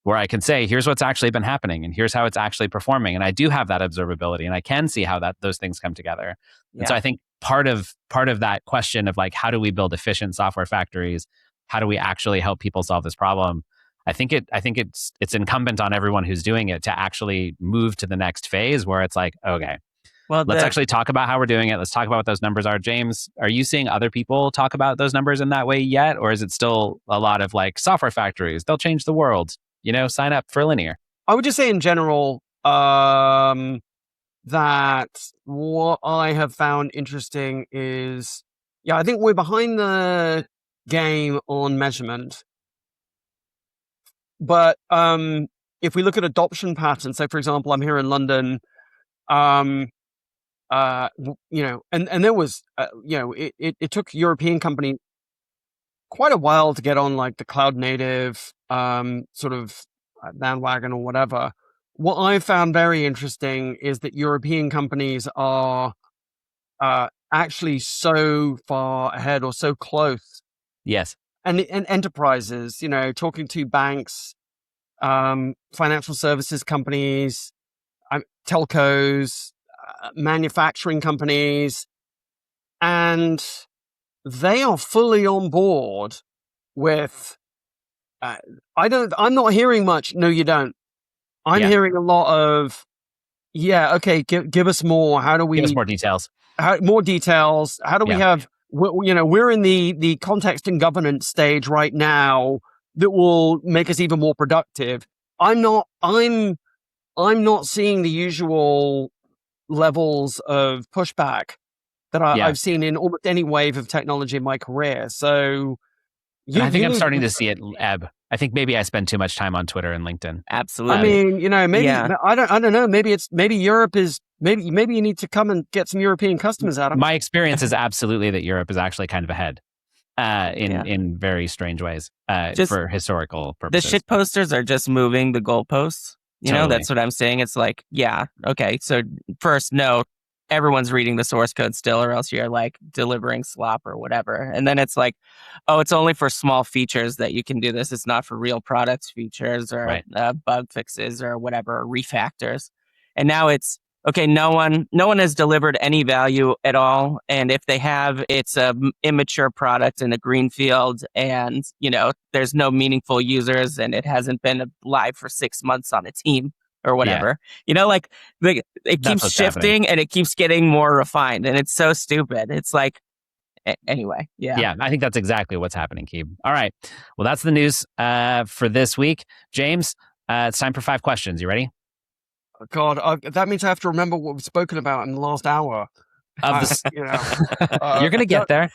where I can say, here's what's actually been happening and here's how it's actually performing. And I do have that observability and I can see how those things come together. Yeah. And so I think part of that question of like, how do we build efficient software factories? How do we actually help people solve this problem? I think it's incumbent on everyone who's doing it to actually move to the next phase where it's like, okay, well, let's actually talk about how we're doing it. Let's talk about what those numbers are. James, are you seeing other people talk about those numbers in that way yet? Or is it still a lot of like software factories? They'll change the world, sign up for Linear. I would just say in general, that what I have found interesting is, I think we're behind the game on measurement. But if we look at adoption patterns, so for example, I'm here in London, and there was, it took European company quite a while to get on like the cloud native sort of bandwagon or whatever. What I found very interesting is that European companies are actually so far ahead or so close. Yes. And enterprises, talking to banks, financial services companies, telcos, manufacturing companies, and they are fully on board with. I'm not hearing much. No, you don't. I'm hearing a lot of, okay, give us more. How do we give us more details? More details. How do we have? We're in the context and governance stage right now that will make us even more productive. I'm not seeing the usual levels of pushback that I've seen in almost any wave of technology in my career. So I think I'm starting to see it ebb. I think maybe I spend too much time on Twitter and LinkedIn. Absolutely. I mean, maybe I don't know. Maybe Europe is maybe you need to come and get some European customers out of. My experience is absolutely that Europe is actually kind of ahead in very strange ways for historical purposes. The shit posters are just moving the goalposts. Totally. That's what I'm saying. It's like, okay. So first, no, everyone's reading the source code still, or else you're like delivering slop or whatever. And then it's like, oh, it's only for small features that you can do this. It's not for real products features or bug fixes or whatever, or refactors. And now it's, okay, no one has delivered any value at all. And if they have, it's a immature product in a greenfield and, there's no meaningful users and it hasn't been live for 6 months on a team or whatever. It keeps shifting and it keeps getting more refined and it's so stupid. It's like, anyway. Yeah, I think that's exactly what's happening, Keeb. All right. Well, that's the news for this week. James, it's time for 5 questions. You ready? God, that means I have to remember what we've spoken about in the last hour. Of the, you're going to get there.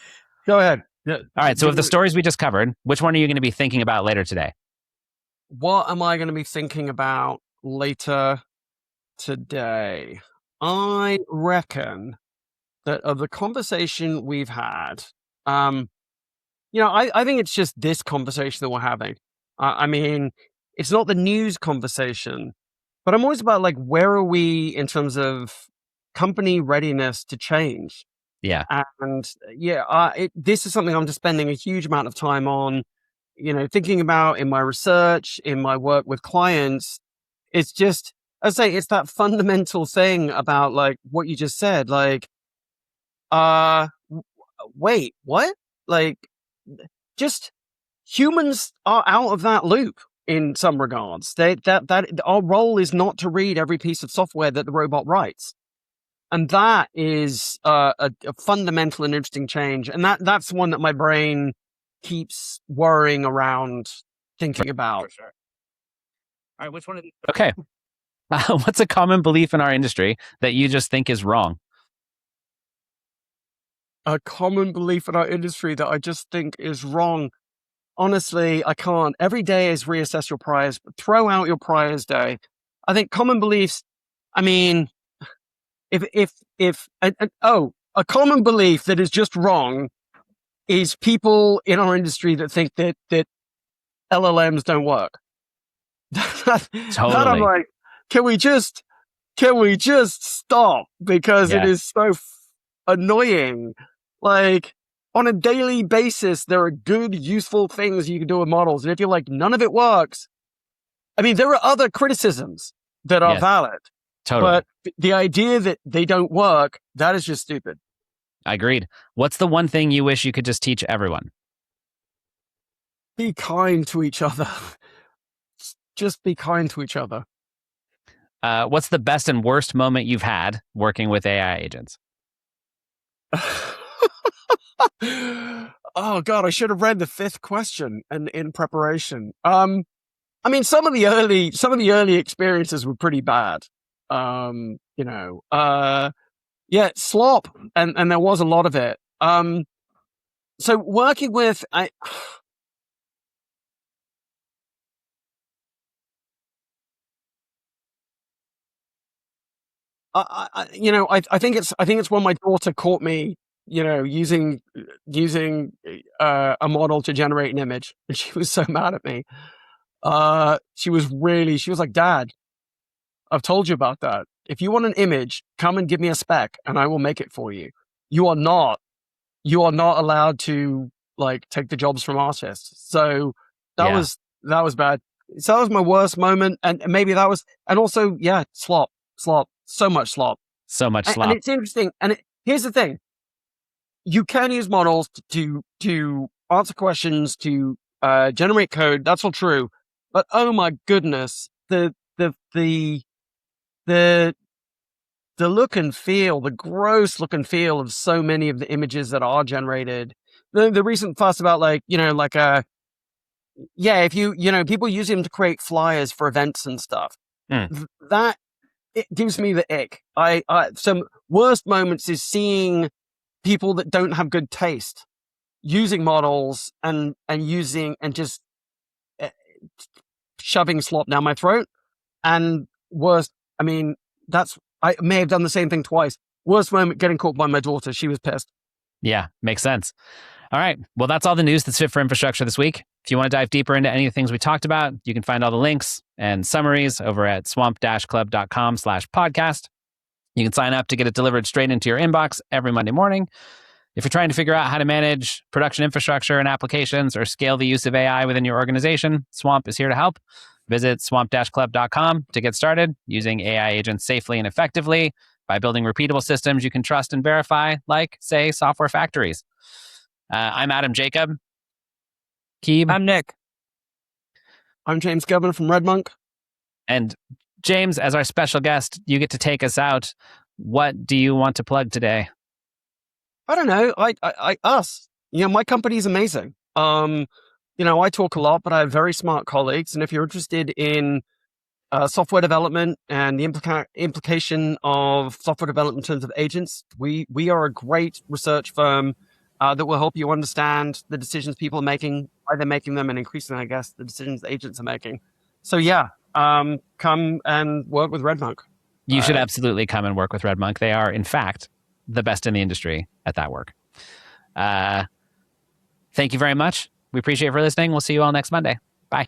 Go ahead. All right. So of the stories we just covered, which one are you going to be thinking about later today? What am I going to be thinking about later today? I reckon that of the conversation we've had, I think it's just this conversation that we're having. I mean, it's not the news conversation, but I'm always about like, where are we in terms of company readiness to change? Yeah. And this is something I'm just spending a huge amount of time on, thinking about in my research, in my work with clients. It's just, I say, it's that fundamental thing about like what you just said, like, wait, what? Like, just humans are out of that loop in some regards. That our role is not to read every piece of software that the robot writes. And that is a fundamental and interesting change. And that's one that my brain keeps worrying around thinking about. For sure. All right, which one of these? Okay. What's a common belief in our industry that you just think is wrong? A common belief in our industry that I just think is wrong. Honestly, I can't. Every day is reassess your priors. Throw out your priors day. I think common beliefs, I mean, a common belief that is just wrong is people in our industry that think that LLMs don't work. Totally. That I'm like, can we just stop? Because it is so annoying. Like, on a daily basis, there are good, useful things you can do with models. And if you're like, none of it works, I mean, there are other criticisms that are valid. Totally. But the idea that they don't work, that is just stupid. I agreed. What's the one thing you wish you could just teach everyone? Be kind to each other. Just be kind to each other. What's the best and worst moment you've had working with AI agents? Oh God, I should have read the fifth question in preparation. I mean, some of the early experiences were pretty bad. Slop, and there was a lot of it. So working with I think it's when my daughter caught me, using a model to generate an image, and she was so mad at me. She was like, Dad, I've told you about that. If you want an image, come and give me a spec and I will make it for you. You are not allowed to like take the jobs from artists. So that was bad. So that was my worst moment. And maybe that was, and also, slop, so much slop. And it's interesting. And here's the thing. You can use models to answer questions, to generate code. That's all true. But oh my goodness, the look and feel, the gross look and feel of so many of the images that are generated. The recent fuss about if people use him to create flyers for events and stuff. That it gives me the ick. Some worst moments is seeing people that don't have good taste using models and just shoving slop down my throat. And worst, I mean, I may have done the same thing twice. Worst moment, getting caught by my daughter. She was pissed. Yeah, makes sense. All right. Well, that's all the news that's fit for infrastructure this week. If you want to dive deeper into any of the things we talked about, you can find all the links and summaries over at swamp-club.com/podcast. You can sign up to get it delivered straight into your inbox every Monday morning. If you're trying to figure out how to manage production infrastructure and applications or scale the use of AI within your organization, Swamp is here to help. Visit swamp-club.com to get started using AI agents safely and effectively by building repeatable systems you can trust and verify, like, say, software factories. I'm Adam Jacob. Keeb. I'm Nick. I'm James Governor from RedMonk. And James, as our special guest, you get to take us out. What do you want to plug today? I don't know. Us. My company's amazing. I talk a lot, but I have very smart colleagues. And if you're interested in software development and the implication of software development in terms of agents. We are a great research firm that will help you understand the decisions people are making, why they're making them, and increasingly, I guess, the decisions agents are making. So yeah, come and work with RedMonk. You should absolutely come and work with RedMonk. They are, in fact, the best in the industry at that work. Thank you very much. We appreciate you for listening. We'll see you all next Monday. Bye.